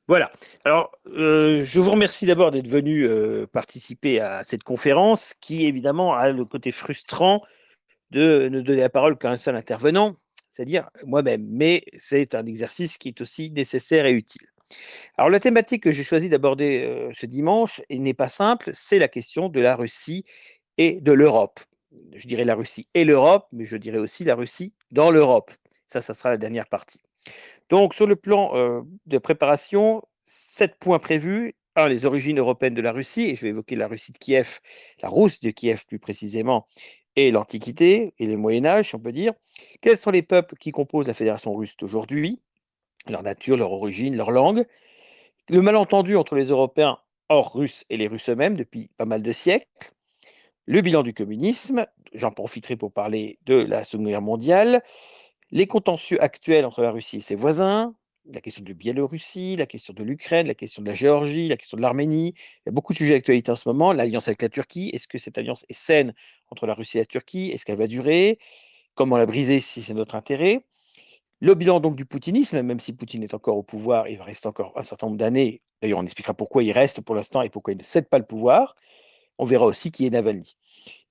Voilà. Alors, je vous remercie d'abord d'être venu participer à cette conférence qui, évidemment, a le côté frustrant de ne donner la parole qu'à un seul intervenant, c'est-à-dire moi-même. Mais c'est un exercice qui est aussi nécessaire et utile. Alors, la thématique que j'ai choisi d'aborder ce dimanche n'est pas simple, c'est la question de la Russie et de l'Europe. Je dirais la Russie et l'Europe, mais je dirais aussi la Russie dans l'Europe. Ça sera la dernière partie. Donc, sur le plan de préparation, 7 points prévus. Un, les origines européennes de la Russie, et je vais évoquer la Russie de Kiev, la Rousse de Kiev plus précisément, et l'Antiquité et le Moyen Âge, si on peut dire. Quels sont les peuples qui composent la Fédération russe d'aujourd'hui, leur nature, leur origine, leur langue. Le malentendu entre les Européens hors russes et les Russes eux-mêmes depuis pas mal de siècles. Le bilan du communisme, j'en profiterai pour parler de la Seconde Guerre mondiale, les contentieux actuels entre la Russie et ses voisins, la question de Biélorussie, la question de l'Ukraine, la question de la Géorgie, la question de l'Arménie. Il y a beaucoup de sujets d'actualité en ce moment. L'alliance avec la Turquie, est-ce que cette alliance est saine entre la Russie et la Turquie? Est-ce qu'elle va durer? Comment la briser si c'est notre intérêt? Le bilan donc du poutinisme, même si Poutine est encore au pouvoir, il va rester encore un certain nombre d'années. D'ailleurs, on expliquera pourquoi il reste pour l'instant et pourquoi il ne cède pas le pouvoir. On verra aussi qui est Navalny.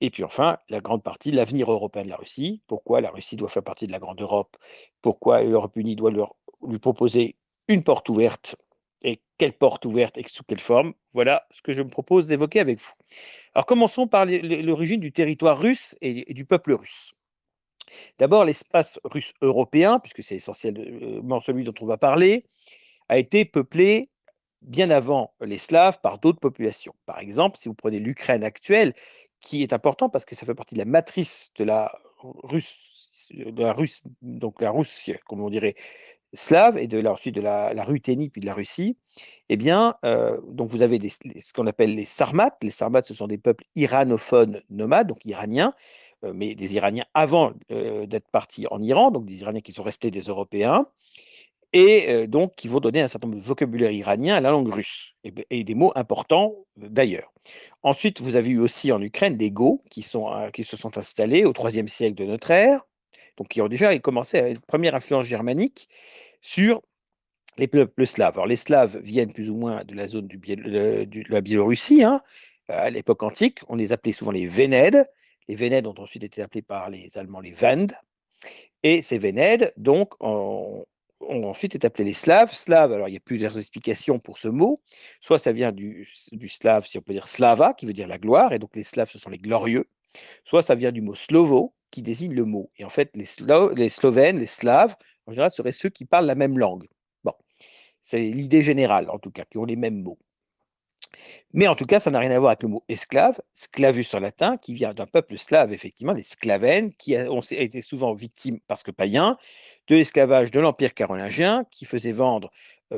Et puis enfin, la grande partie, l'avenir européen de la Russie. Pourquoi la Russie doit faire partie de la grande Europe? Pourquoi l'Europe unie doit lui proposer une porte ouverte? Et quelle porte ouverte et sous quelle forme? Voilà ce que je me propose d'évoquer avec vous. Alors commençons par l'origine du territoire russe et du peuple russe. D'abord, l'espace russe européen, puisque c'est essentiellement celui dont on va parler, a été peuplé bien avant les Slaves par d'autres populations. Par exemple, si vous prenez l'Ukraine actuelle, qui est important parce que ça fait partie de la matrice de la Russe, donc la Russe, comme on dirait, slave, et ensuite de la Ruthénie, puis de la Russie, eh bien, donc vous avez ce qu'on appelle les Sarmates. Les Sarmates, ce sont des peuples iranophones nomades, donc iraniens, mais des Iraniens avant d'être partis en Iran, donc des Iraniens qui sont restés des Européens, et donc qui vont donner un certain nombre de vocabulaire iranien à la langue russe, et des mots importants d'ailleurs. Ensuite, vous avez eu aussi en Ukraine des Goths qui se sont installés au IIIe siècle de notre ère, donc qui ont déjà commencé à une première influence germanique sur les peuples slaves. Alors, les Slaves viennent plus ou moins de la zone de la Biélorussie, hein. À l'époque antique. On les appelait souvent les Vénèdes. Les Vénèdes ont ensuite été appelés par les Allemands les Wends. Et ces Vénèdes, donc, ont ensuite été appelés les Slaves. Slaves, alors il y a plusieurs explications pour ce mot. Soit ça vient du slave, si on peut dire slava, qui veut dire la gloire, et donc les Slaves, ce sont les glorieux. Soit ça vient du mot slovo, qui désigne le mot. Et en fait, les Slovènes, les Slaves, en général, seraient ceux qui parlent la même langue. Bon, c'est l'idée générale, en tout cas, qui ont les mêmes mots. Mais en tout cas, ça n'a rien à voir avec le mot esclave, sclavus en latin, qui vient d'un peuple slave, effectivement, les Sclavènes, qui ont été souvent victimes, parce que païens, de l'esclavage de l'Empire carolingien, qui faisait vendre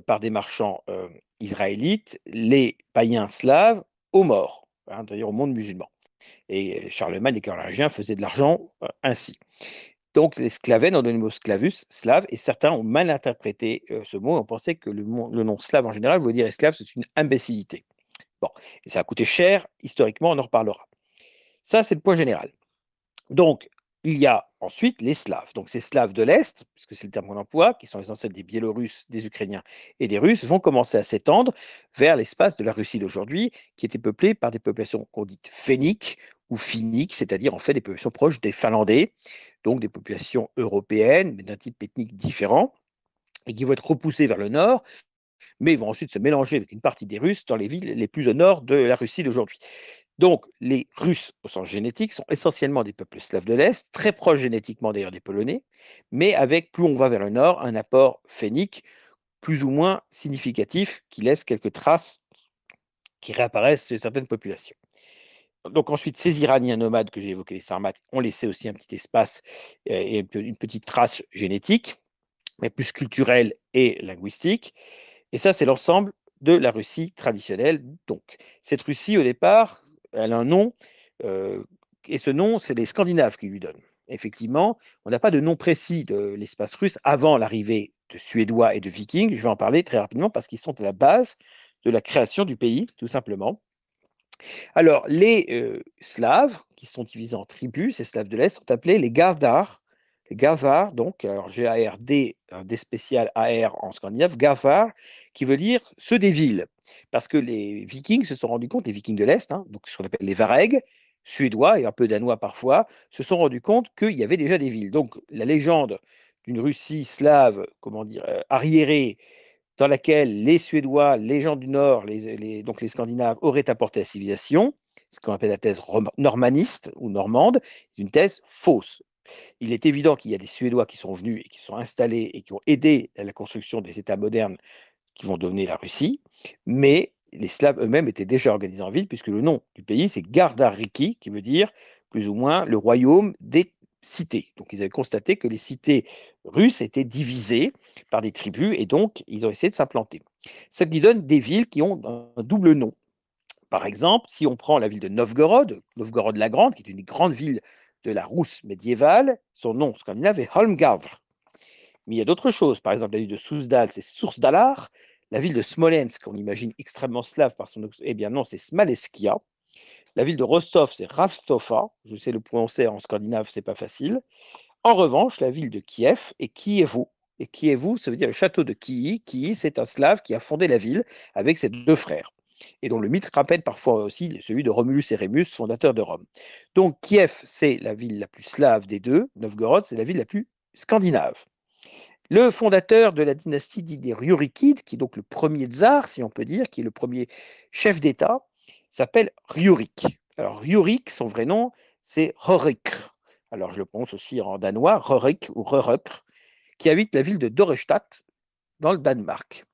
par des marchands israélites les païens slaves aux morts, hein, d'ailleurs au monde musulman. Et Charlemagne, les Carolingiens, faisaient de l'argent ainsi. Donc, les Sclavènes ont donné le mot sclavus, slave, et certains ont mal interprété ce mot. On pensait que le nom slave en général veut dire esclave, c'est une imbécilité. Bon, et ça a coûté cher, historiquement, on en reparlera. Ça, c'est le point général. Donc, il y a ensuite les Slaves. Donc, ces Slaves de l'Est, puisque c'est le terme qu'on emploie, qui sont les ancêtres des Biélorusses, des Ukrainiens et des Russes, vont commencer à s'étendre vers l'espace de la Russie d'aujourd'hui, qui était peuplé par des populations qu'on dit phéniques ou finniques, c'est-à-dire en fait des populations proches des Finlandais, donc des populations européennes, mais d'un type ethnique différent, et qui vont être repoussées vers le nord, mais ils vont ensuite se mélanger avec une partie des Russes dans les villes les plus au nord de la Russie d'aujourd'hui. Donc, les Russes, au sens génétique, sont essentiellement des peuples slaves de l'Est, très proches génétiquement d'ailleurs des Polonais, mais avec, plus on va vers le nord, un apport phénique plus ou moins significatif qui laisse quelques traces qui réapparaissent chez certaines populations. Donc ensuite, ces Iraniens nomades que j'ai évoqués, les Sarmates, ont laissé aussi un petit espace et une petite trace génétique, mais plus culturelle et linguistique. Et ça, c'est l'ensemble de la Russie traditionnelle. Donc, cette Russie, au départ, elle a un nom, euh, et ce nom, c'est les Scandinaves qui lui donnent. Effectivement, on n'a pas de nom précis de l'espace russe avant l'arrivée de Suédois et de Vikings. Je vais en parler très rapidement parce qu'ils sont à la base de la création du pays, tout simplement. Alors, les Slaves, qui sont divisés en tribus, ces Slaves de l'Est, sont appelés les Gardars, les Gavar, donc, alors G-A-R-D, un D spécial A-R en scandinave, Gavar, qui veut dire ceux des villes. Parce que les Vikings se sont rendus compte, les Vikings de l'Est, hein, donc ce qu'on appelle les Varegs, suédois et un peu danois parfois, se sont rendus compte qu'il y avait déjà des villes. Donc la légende d'une Russie slave, comment dire, arriérée, dans laquelle les Suédois, les gens du Nord, donc les Scandinaves, auraient apporté la civilisation, ce qu'on appelle la thèse normaniste ou normande, est une thèse fausse. Il est évident qu'il y a des Suédois qui sont venus et qui sont installés et qui ont aidé à la construction des États modernes qui vont devenir la Russie, mais les Slaves eux-mêmes étaient déjà organisés en ville, puisque le nom du pays, c'est Gardariki, qui veut dire plus ou moins le royaume des cités. Donc ils avaient constaté que les cités russes étaient divisées par des tribus, et donc ils ont essayé de s'implanter. Ce qui donne des villes qui ont un double nom. Par exemple, si on prend la ville de Novgorod, Novgorod la Grande, qui est une grande ville de la Rousse médiévale, son nom scandinave est Holmgavr. Mais il y a d'autres choses. Par exemple, la ville de Souzdal, c'est Source-Dalar. La ville de Smolensk, qu'on imagine extrêmement slave par son. Eh bien non, c'est Smaleskia. La ville de Rostov, c'est Ravstofa. Je sais le prononcer en scandinave, c'est pas facile. En revanche, la ville de Kiev est Kievo. Et Kievo, ça veut dire le château de Kii. Kii, c'est un slave qui a fondé la ville avec ses deux frères. Et dont le mythe rappelle parfois aussi celui de Romulus et Rémus, fondateur de Rome. Donc Kiev, c'est la ville la plus slave des deux. Novgorod, c'est la ville la plus scandinave. Le fondateur de la dynastie dite des Rurikides, qui est donc le premier tsar, si on peut dire, qui est le premier chef d'État, s'appelle Rurik. Alors Rurik, son vrai nom, c'est Rorik. Alors je le prononce aussi en danois, Rorik ou Ruruk, qui habite la ville de Dorestadt, dans le Danemark.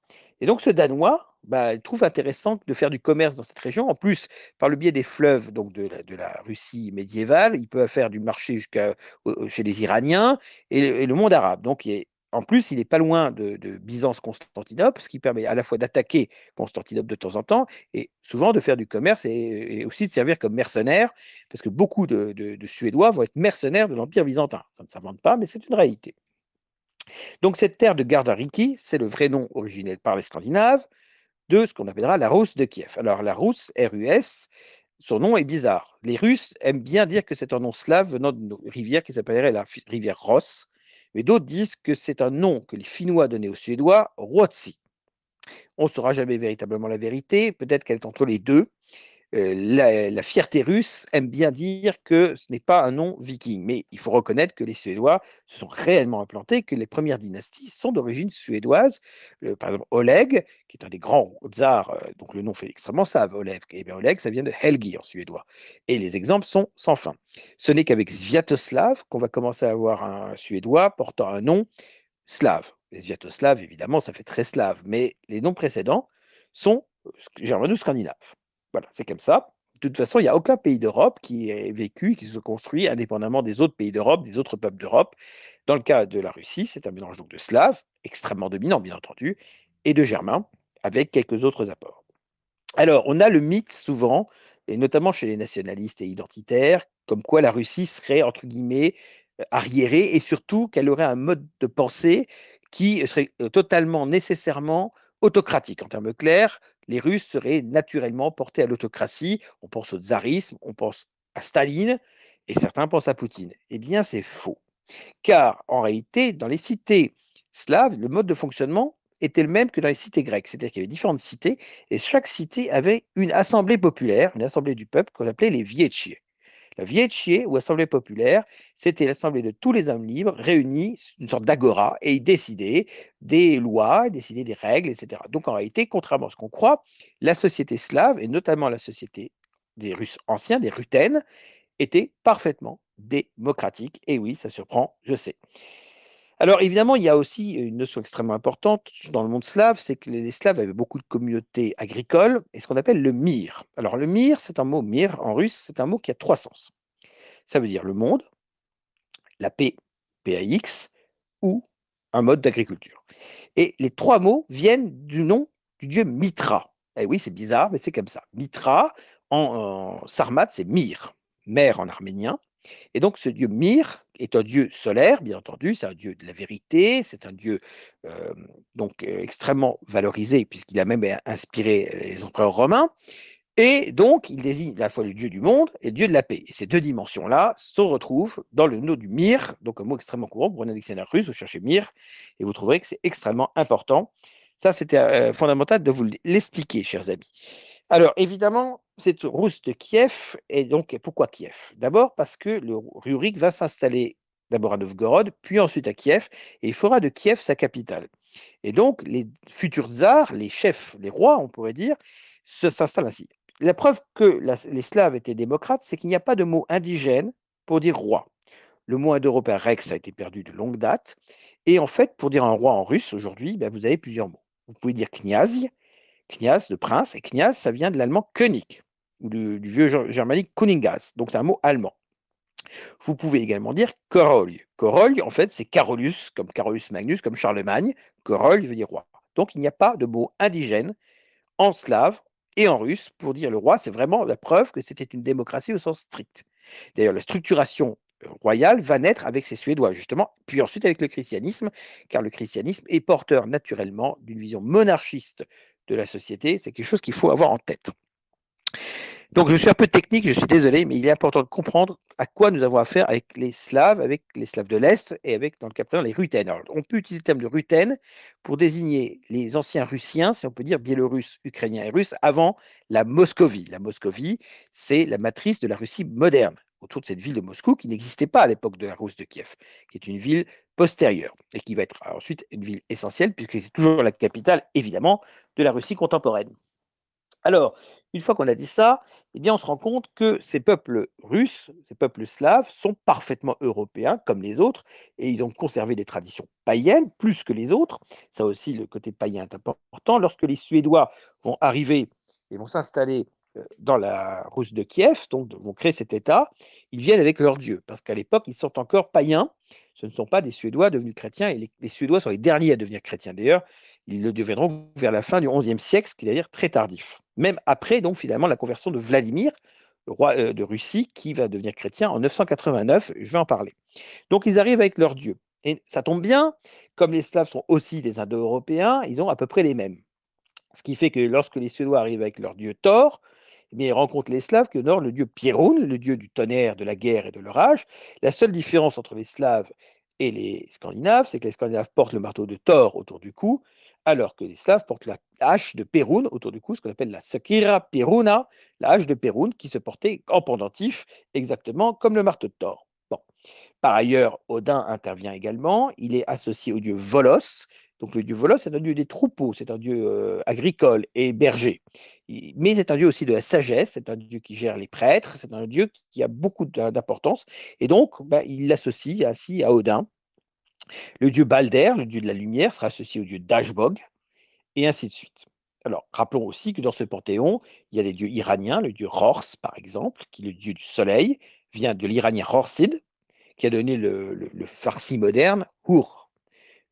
Et donc ce Danois, il trouve intéressant de faire du commerce dans cette région. En plus, par le biais des fleuves donc de la Russie médiévale, il peut faire du marché chez les Iraniens et le monde arabe. Donc en plus, il n'est pas loin de Byzance-Constantinople, ce qui permet à la fois d'attaquer Constantinople de temps en temps et souvent de faire du commerce et aussi de servir comme mercenaire, parce que beaucoup de Suédois vont être mercenaires de l'Empire byzantin. Ça ne s'invente pas, mais c'est une réalité. Donc cette terre de Gardariki, c'est le vrai nom originel par les Scandinaves de ce qu'on appellera la Rousse de Kiev. Alors la Rousse, R-U-S, son nom est bizarre. Les Russes aiment bien dire que c'est un nom slave venant d'une rivière qui s'appellerait la rivière Ross, mais d'autres disent que c'est un nom que les Finnois donnaient aux Suédois, Ruotsi. On ne saura jamais véritablement la vérité, peut-être qu'elle est entre les deux, la fierté russe aime bien dire que ce n'est pas un nom viking, mais il faut reconnaître que les Suédois se sont réellement implantés, que les premières dynasties sont d'origine suédoise. Par exemple, Oleg, qui est un des grands tsars, donc le nom fait extrêmement save, Oleg, et bien Oleg, ça vient de Helgi en suédois. Et les exemples sont sans fin. Ce n'est qu'avec Sviatoslav qu'on va commencer à avoir un Suédois portant un nom slave. Les Sviatoslaves, évidemment, ça fait très slave, mais les noms précédents sont germano-scandinaves. Voilà, c'est comme ça. De toute façon, il n'y a aucun pays d'Europe qui ait vécu, qui se construit indépendamment des autres pays d'Europe, des autres peuples d'Europe. Dans le cas de la Russie, c'est un mélange donc de slaves, extrêmement dominant bien entendu, et de germains, avec quelques autres apports. Alors, on a le mythe souvent, et notamment chez les nationalistes et identitaires, comme quoi la Russie serait, entre guillemets, arriérée, et surtout qu'elle aurait un mode de pensée qui serait totalement, nécessairement autocratique. En termes clairs, les Russes seraient naturellement portés à l'autocratie. On pense au tsarisme, on pense à Staline, et certains pensent à Poutine. Eh bien, c'est faux. Car en réalité, dans les cités slaves, le mode de fonctionnement était le même que dans les cités grecques. C'est-à-dire qu'il y avait différentes cités et chaque cité avait une assemblée populaire, une assemblée du peuple qu'on appelait les vieciers. La viecier ou assemblée populaire, c'était l'assemblée de tous les hommes libres réunis, une sorte d'agora, et ils décidaient des lois, ils décidaient des règles, etc. Donc en réalité, contrairement à ce qu'on croit, la société slave, et notamment la société des Russes anciens, des Rutènes, était parfaitement démocratique. Et oui, ça surprend, je sais. Alors évidemment, il y a aussi une notion extrêmement importante dans le monde slave, c'est que les Slaves avaient beaucoup de communautés agricoles et ce qu'on appelle le mir. Alors le mir, c'est un mot, mir en russe, c'est un mot qui a trois sens. Ça veut dire le monde, la paix, P-A-X, ou un mode d'agriculture. Et les trois mots viennent du nom du dieu Mitra. Eh oui, c'est bizarre, mais c'est comme ça. Mitra, en sarmate, c'est Mir, mère en arménien. Et donc, ce dieu Mir est un dieu solaire, bien entendu, c'est un dieu de la vérité, c'est un dieu extrêmement valorisé, puisqu'il a même inspiré les empereurs romains. Et donc, il désigne à la fois le dieu du monde et le dieu de la paix. Et ces deux dimensions-là se retrouvent dans le nom du Mir, donc un mot extrêmement courant. Vous prenez un dictionnaire russe, vous cherchez Mir, et vous trouverez que c'est extrêmement important. Ça, c'était fondamental de vous l'expliquer, chers amis. Alors, évidemment, cette Rousse de Kiev, et donc pourquoi Kiev? D'abord parce que le Rurik va s'installer d'abord à Novgorod, puis ensuite à Kiev, et il fera de Kiev sa capitale. Et donc, les futurs tsars, les chefs, les rois, on pourrait dire, s'installent ainsi. La preuve que les Slaves étaient démocrates, c'est qu'il n'y a pas de mot indigène pour dire roi. Le mot indo-européen rex a été perdu de longue date. Et en fait, pour dire un roi en russe aujourd'hui, ben, vous avez plusieurs mots. Vous pouvez dire kniaz, kniaz, le prince, et kniaz, ça vient de l'allemand König, ou du vieux germanique Kuningaz. Donc c'est un mot allemand. Vous pouvez également dire Korol. Korol, en fait, c'est Carolus, comme Carolus Magnus, comme Charlemagne. Korol veut dire roi. Donc il n'y a pas de mot indigène en slave et en russe pour dire le roi. C'est vraiment la preuve que c'était une démocratie au sens strict. D'ailleurs, la structuration royale va naître avec ces Suédois, justement, puis ensuite avec le christianisme, car le christianisme est porteur naturellement d'une vision monarchiste de la société. C'est quelque chose qu'il faut avoir en tête. Donc, je suis un peu technique, je suis désolé, mais il est important de comprendre à quoi nous avons affaire avec les Slaves de l'Est et avec, dans le cas présent, les Ruthènes. Alors, on peut utiliser le terme de Ruthène pour désigner les anciens Russiens, si on peut dire biélorusses, ukrainiens et russes, avant la Moscovie. La Moscovie, c'est la matrice de la Russie moderne, autour de cette ville de Moscou qui n'existait pas à l'époque de la Rousse de Kiev, qui est une ville postérieure et qui va être ensuite une ville essentielle, puisque c'est toujours la capitale, évidemment, de la Russie contemporaine. Alors, une fois qu'on a dit ça, eh bien, on se rend compte que ces peuples russes, ces peuples slaves, sont parfaitement européens comme les autres, et ils ont conservé des traditions païennes plus que les autres. Ça aussi, le côté païen est important. Lorsque les Suédois vont arriver et vont s'installer dans la Rousse de Kiev, donc vont créer cet État, ils viennent avec leur Dieu, parce qu'à l'époque, ils sont encore païens. Ce ne sont pas des Suédois devenus chrétiens, et les Suédois sont les derniers à devenir chrétiens. D'ailleurs, ils le deviendront vers la fin du XIe siècle, ce qui est d'ailleurs très tardif. Même après, donc, finalement, la conversion de Vladimir, le roi de Russie, qui va devenir chrétien en 989, je vais en parler. Donc, ils arrivent avec leur dieu. Et ça tombe bien, comme les Slaves sont aussi des Indo-Européens, ils ont à peu près les mêmes. Ce qui fait que lorsque les Suédois arrivent avec leur dieu Thor, eh bien, ils rencontrent les Slaves qui honorent le dieu Pirun, le dieu du tonnerre, de la guerre et de l'orage. La seule différence entre les Slaves et les Scandinaves, c'est que les Scandinaves portent le marteau de Thor autour du cou, alors que les Slaves portent la hache de Perun autour du cou, ce qu'on appelle la Sakira Peruna, la hache de Perun, qui se portait en pendentif, exactement comme le marteau de Thor. Bon. Par ailleurs, Odin intervient également. Il est associé au dieu Volos. Donc le dieu Volos, c'est un dieu des troupeaux, c'est un dieu agricole et berger. Mais c'est un dieu aussi de la sagesse, c'est un dieu qui gère les prêtres, c'est un dieu qui a beaucoup d'importance. Et donc, bah, il l'associe ainsi à Odin. Le dieu Balder, le dieu de la lumière, sera associé au dieu Dashbog, et ainsi de suite. Alors, rappelons aussi que dans ce panthéon, il y a des dieux iraniens, le dieu Rors, par exemple, qui est le dieu du soleil, vient de l'iranien Rorsid, qui a donné le farsi moderne, Hur.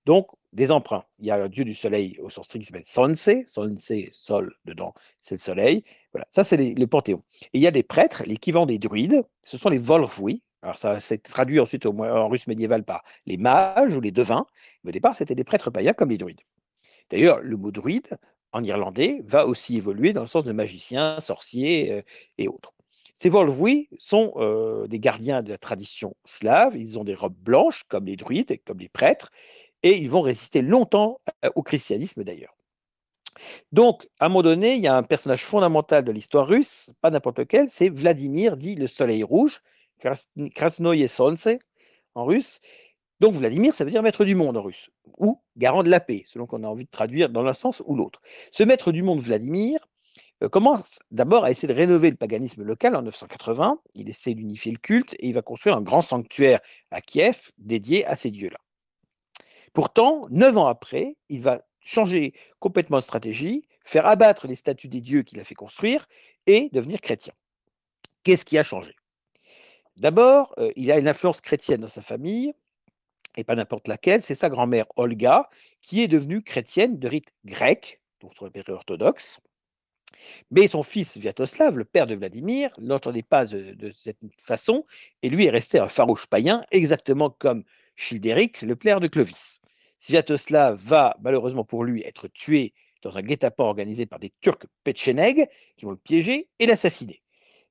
Donc, des emprunts. Il y a un dieu du soleil au sens strict qui s'appelle Sonse. Sonse, sol, dedans, c'est le soleil. Voilà, ça, c'est le panthéon. Et il y a des prêtres, l'équivalent des druides, ce sont les Volhvi. Alors, ça s'est traduit ensuite en russe médiéval par les mages ou les devins. Mais au départ, c'était des prêtres païens comme les druides. D'ailleurs, le mot druide, en irlandais, va aussi évoluer dans le sens de magicien, sorcier et autres. Ces Volhvi sont des gardiens de la tradition slave. Ils ont des robes blanches, comme les druides, comme les prêtres, et ils vont résister longtemps au christianisme d'ailleurs. Donc, à un moment donné, il y a un personnage fondamental de l'histoire russe, pas n'importe lequel, c'est Vladimir, dit le Soleil Rouge, Krasnoye Solnce en russe. Donc, Vladimir, ça veut dire maître du monde en russe, ou garant de la paix, selon qu'on a envie de traduire dans l'un sens ou l'autre. Ce maître du monde, Vladimir, commence d'abord à essayer de rénover le paganisme local en 980. Il essaie d'unifier le culte et il va construire un grand sanctuaire à Kiev dédié à ces dieux-là. Pourtant, 9 ans après, il va changer complètement de stratégie, faire abattre les statues des dieux qu'il a fait construire et devenir chrétien. Qu'est-ce qui a changé? D'abord, il a une influence chrétienne dans sa famille, et pas n'importe laquelle, c'est sa grand-mère Olga, qui est devenue chrétienne de rite grec, donc son père orthodoxe. Mais son fils Viatoslav, le père de Vladimir, n'entendait pas de cette façon, et lui est resté un farouche païen, exactement comme Childéric, le père de Clovis. Sviatoslav va, malheureusement pour lui, être tué dans un guet-apens organisé par des Turcs petchénègues qui vont le piéger et l'assassiner.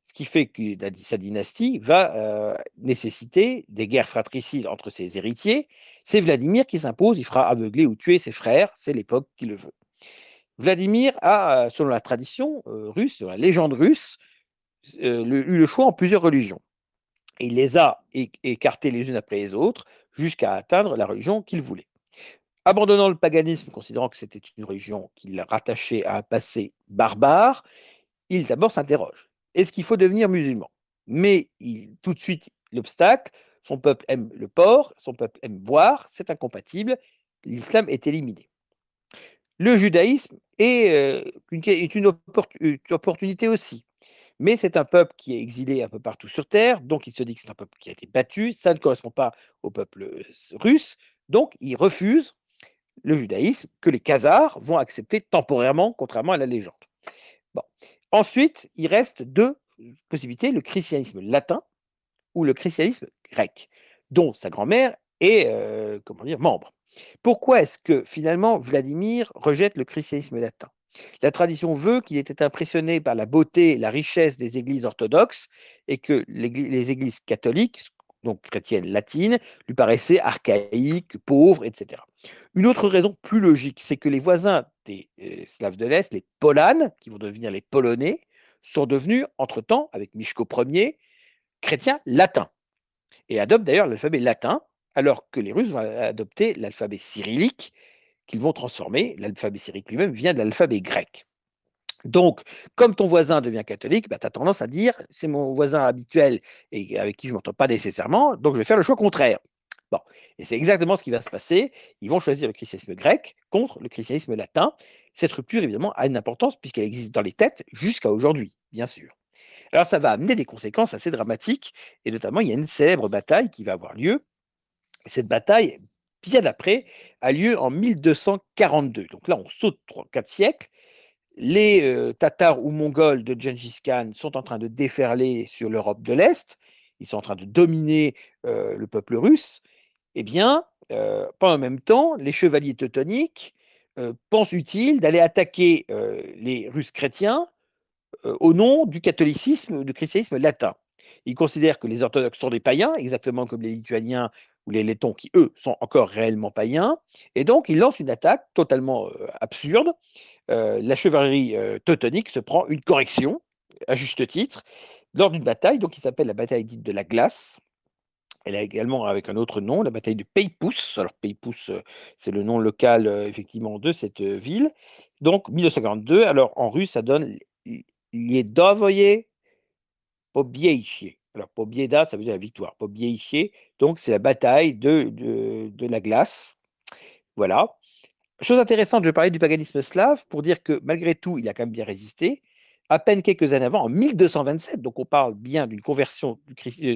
Ce qui fait que sa dynastie va nécessiter des guerres fratricides entre ses héritiers. C'est Vladimir qui s'impose, il fera aveugler ou tuer ses frères, c'est l'époque qui le veut. Vladimir a, selon la tradition russe, selon la légende russe, eu le choix en plusieurs religions. Et il les a écartées les unes après les autres jusqu'à atteindre la religion qu'il voulait. Abandonnant le paganisme, considérant que c'était une religion qu'il rattachait à un passé barbare, il d'abord s'interroge. Est-ce qu'il faut devenir musulman? Mais tout de suite, l'obstacle, son peuple aime le porc, son peuple aime boire, c'est incompatible, l'islam est éliminé. Le judaïsme est une opportunité aussi. Mais c'est un peuple qui est exilé un peu partout sur Terre, donc il se dit que c'est un peuple qui a été battu, ça ne correspond pas au peuple russe, donc il refuse le judaïsme que les Khazars vont accepter temporairement, contrairement à la légende. Bon. Ensuite, il reste deux possibilités, le christianisme latin ou le christianisme grec, dont sa grand-mère est membre. Pourquoi est-ce que finalement Vladimir rejette le christianisme latin? La tradition veut qu'il était impressionné par la beauté et la richesse des églises orthodoxes et que les églises catholiques, donc chrétiennes latines, lui paraissaient archaïques, pauvres, etc. Une autre raison plus logique, c'est que les voisins des Slaves de l'Est, les Polanes, qui vont devenir les Polonais, sont devenus, entre-temps, avec Michko Ier, chrétiens latins et adoptent d'ailleurs l'alphabet latin, alors que les Russes vont adopter l'alphabet cyrillique qu'ils vont transformer. L'alphabet cyrillique lui-même vient de l'alphabet grec. Donc, comme ton voisin devient catholique, bah, tu as tendance à dire c'est mon voisin habituel et avec qui je ne m'entends pas nécessairement, donc je vais faire le choix contraire. Bon, et c'est exactement ce qui va se passer. Ils vont choisir le christianisme grec contre le christianisme latin. Cette rupture, évidemment, a une importance puisqu'elle existe dans les têtes jusqu'à aujourd'hui, bien sûr. Alors, ça va amener des conséquences assez dramatiques, et notamment, il y a une célèbre bataille qui va avoir lieu. Et cette bataille, bien après, a lieu en 1242. Donc là, on saute 3-4 siècles. Les Tatars ou Mongols de Gengis Khan sont en train de déferler sur l'Europe de l'Est. Ils sont en train de dominer le peuple russe. Eh bien, pas en même temps, les chevaliers teutoniques pensent utile d'aller attaquer les Russes chrétiens au nom du catholicisme, du christianisme latin. Ils considèrent que les orthodoxes sont des païens, exactement comme les Lituaniens ou les Lettons qui, eux, sont encore réellement païens. Et donc, ils lancent une attaque totalement absurde. La chevalerie teutonique se prend une correction, à juste titre, lors d'une bataille donc, qui s'appelle la bataille dite de la glace. Elle a également avec un autre nom, la bataille de Peipus. Alors Peipus, c'est le nom local effectivement de cette ville. Donc 1942. Alors en russe, ça donne Liedovoye Pobieïché. Alors Pobieda, ça veut dire la victoire. Pobieïché, donc c'est la bataille de la glace. Voilà. Chose intéressante, je parlais du paganisme slave pour dire que malgré tout, il a quand même bien résisté. À peine quelques années avant, en 1227, donc on parle bien d'une conversion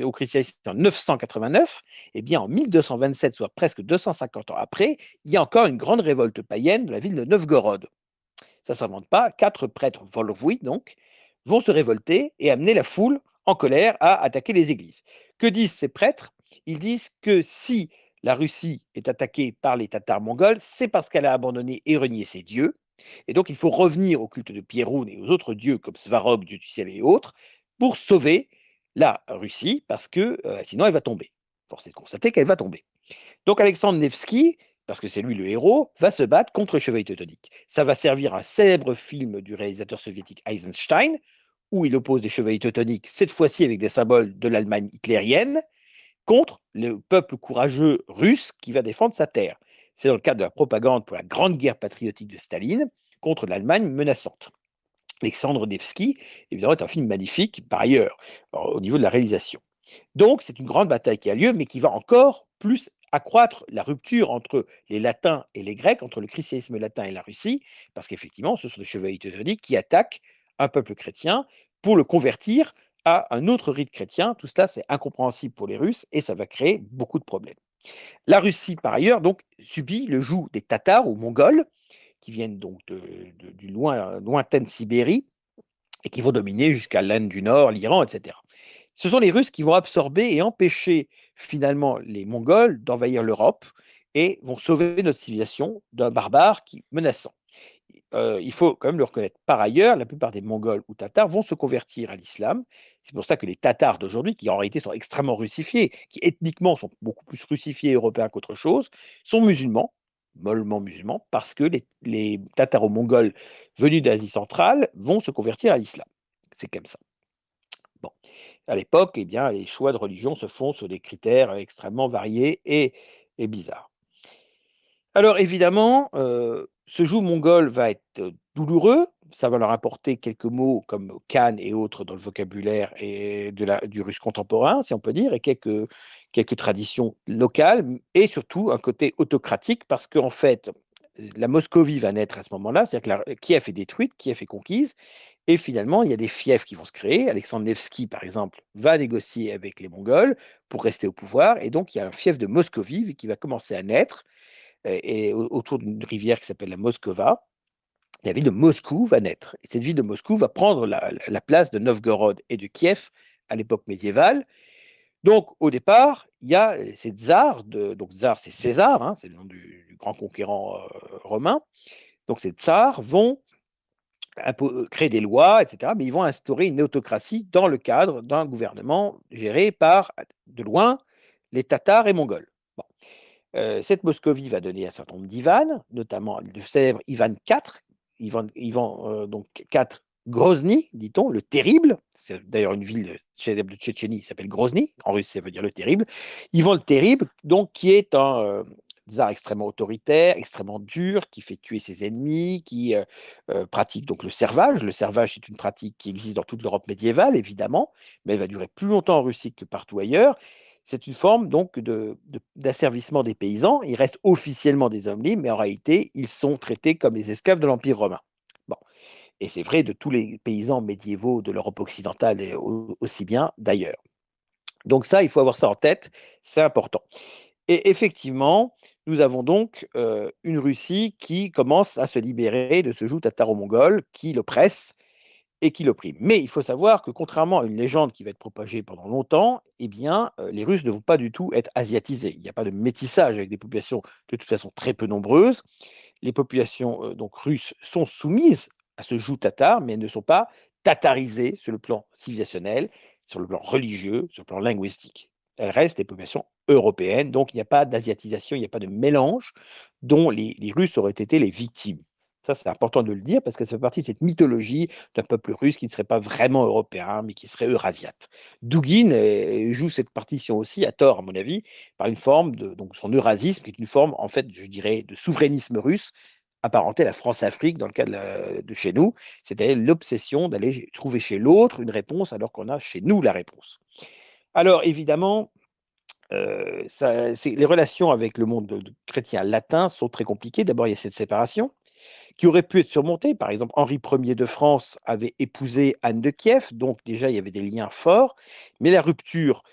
au christianisme en 989, et bien en 1227, soit presque 250 ans après, il y a encore une grande révolte païenne de la ville de Novgorod. Ça ne s'invente pas, 4 prêtres Volvoï, donc, vont se révolter et amener la foule en colère à attaquer les églises. Que disent ces prêtres? Ils disent que si la Russie est attaquée par les Tatars mongols, c'est parce qu'elle a abandonné et renié ses dieux. Et donc, il faut revenir au culte de Pierroun et aux autres dieux comme Svarog, dieu du ciel et autres, pour sauver la Russie, parce que sinon elle va tomber. Force est de constater qu'elle va tomber. Donc Alexandre Nevsky, parce que c'est lui le héros, va se battre contre les chevaliers teutoniques. Ça va servir un célèbre film du réalisateur soviétique Eisenstein, où il oppose les chevaliers teutoniques, cette fois-ci avec des symboles de l'Allemagne hitlérienne, contre le peuple courageux russe qui va défendre sa terre. C'est dans le cadre de la propagande pour la grande guerre patriotique de Staline contre l'Allemagne menaçante. Alexandre Nevsky, évidemment, est un film magnifique par ailleurs, au niveau de la réalisation. Donc, c'est une grande bataille qui a lieu, mais qui va encore plus accroître la rupture entre les latins et les grecs, entre le christianisme latin et la Russie, parce qu'effectivement, ce sont des chevaliers teutoniques qui attaquent un peuple chrétien pour le convertir à un autre rite chrétien. Tout cela, c'est incompréhensible pour les Russes et ça va créer beaucoup de problèmes. La Russie, par ailleurs, donc, subit le joug des Tatars ou Mongols, qui viennent donc du lointaine Sibérie et qui vont dominer jusqu'à l'Inde du Nord, l'Iran, etc. Ce sont les Russes qui vont absorber et empêcher finalement les Mongols d'envahir l'Europe et vont sauver notre civilisation d'un barbare menaçant. il faut quand même le reconnaître. Par ailleurs, la plupart des Mongols ou Tatars vont se convertir à l'islam. C'est pour ça que les Tatars d'aujourd'hui, qui en réalité sont extrêmement russifiés, qui ethniquement sont beaucoup plus russifiés européens qu'autre chose, sont musulmans, mollement musulmans, parce que les Tataro-Mongols venus d'Asie centrale vont se convertir à l'islam. C'est comme ça. Bon. À l'époque, eh bien, les choix de religion se font sur des critères extrêmement variés et bizarres. Alors évidemment, ce joug mongol va être, douloureux. Ça va leur apporter quelques mots comme Khan et autres dans le vocabulaire et du russe contemporain, si on peut dire, et quelques traditions locales, et surtout un côté autocratique parce qu'en fait, la Moscovie va naître à ce moment-là, c'est-à-dire que la Kiev est détruite, Kiev est conquise et finalement, il y a des fiefs qui vont se créer. Alexandre Nevski, par exemple, va négocier avec les Mongols pour rester au pouvoir et donc il y a un fief de Moscovie qui va commencer à naître et autour d'une rivière qui s'appelle la Moskova, la ville de Moscou va naître. Et cette ville de Moscou va prendre la place de Novgorod et de Kiev à l'époque médiévale. Donc, au départ, il y a ces tsars, donc tsar c'est César, hein, c'est le nom du grand conquérant romain. Donc, ces tsars vont créer des lois, etc., mais ils vont instaurer une autocratie dans le cadre d'un gouvernement géré par, de loin, les Tatars et Mongols. Bon. Cette Moscovie va donner un certain nombre d'Ivan, notamment le célèbre Ivan IV, donc 4 Grozny, dit-on, le terrible. C'est d'ailleurs une ville célèbre de Tchétchénie qui s'appelle Grozny. En russe, ça veut dire le terrible. Ivan le terrible, donc, qui est un tsar extrêmement autoritaire, extrêmement dur, qui fait tuer ses ennemis, qui pratique donc le servage. Le servage, c'est une pratique qui existe dans toute l'Europe médiévale, évidemment, mais elle va durer plus longtemps en Russie que partout ailleurs. C'est une forme donc d'asservissement des paysans. Ils restent officiellement des hommes libres, mais en réalité, ils sont traités comme les esclaves de l'Empire romain. Bon. Et c'est vrai de tous les paysans médiévaux de l'Europe occidentale et aussi bien d'ailleurs. Donc ça, il faut avoir ça en tête, c'est important. Et effectivement, nous avons donc une Russie qui commence à se libérer de ce joug tataro-mongol qui l'oppresse et qui l'opprime. Mais il faut savoir que contrairement à une légende qui va être propagée pendant longtemps, eh bien, les Russes ne vont pas du tout être asiatisés. Il n'y a pas de métissage avec des populations de toute façon très peu nombreuses. Les populations donc russes sont soumises à ce joug tatar, mais elles ne sont pas tatarisées sur le plan civilisationnel, sur le plan religieux, sur le plan linguistique. Elles restent des populations européennes, donc il n'y a pas d'asiatisation, il n'y a pas de mélange dont les Russes auraient été les victimes. Ça, c'est important de le dire parce que ça fait partie de cette mythologie d'un peuple russe qui ne serait pas vraiment européen, mais qui serait eurasiate. Douguin joue cette partition aussi, à tort à mon avis, par une forme de donc son eurasisme, qui est une forme, en fait, je dirais, de souverainisme russe, apparenté à la France-Afrique dans le cas de chez nous, c'est-à-dire l'obsession d'aller trouver chez l'autre une réponse alors qu'on a chez nous la réponse. Alors évidemment, les relations avec le monde chrétien latin sont très compliquées. D'abord, il y a cette séparation qui aurait pu être surmontée. Par exemple, Henri Ier de France avait épousé Anne de Kiev, donc déjà il y avait des liens forts, mais la rupture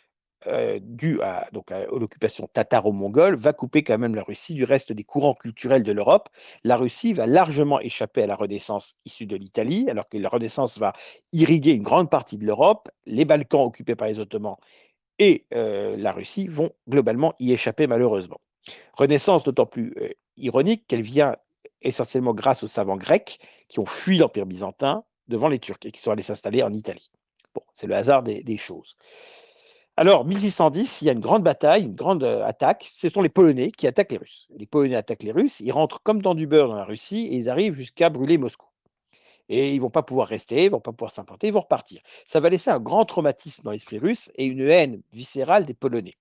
due à l'occupation tataro-mongole va couper quand même la Russie du reste des courants culturels de l'Europe. La Russie va largement échapper à la Renaissance issue de l'Italie, alors que la Renaissance va irriguer une grande partie de l'Europe. Les Balkans occupés par les Ottomans et la Russie vont globalement y échapper malheureusement. Renaissance d'autant plus ironique qu'elle vient essentiellement grâce aux savants grecs qui ont fui l'Empire byzantin devant les Turcs et qui sont allés s'installer en Italie. Bon, c'est le hasard des choses. Alors, 1610, il y a une grande bataille, une grande attaque. Ce sont les Polonais qui attaquent les Russes. Les Polonais attaquent les Russes, ils rentrent comme dans du beurre dans la Russie et ils arrivent jusqu'à brûler Moscou. Et ils ne vont pas pouvoir rester, ils ne vont pas pouvoir s'implanter, ils vont repartir. Ça va laisser un grand traumatisme dans l'esprit russe et une haine viscérale des Polonais.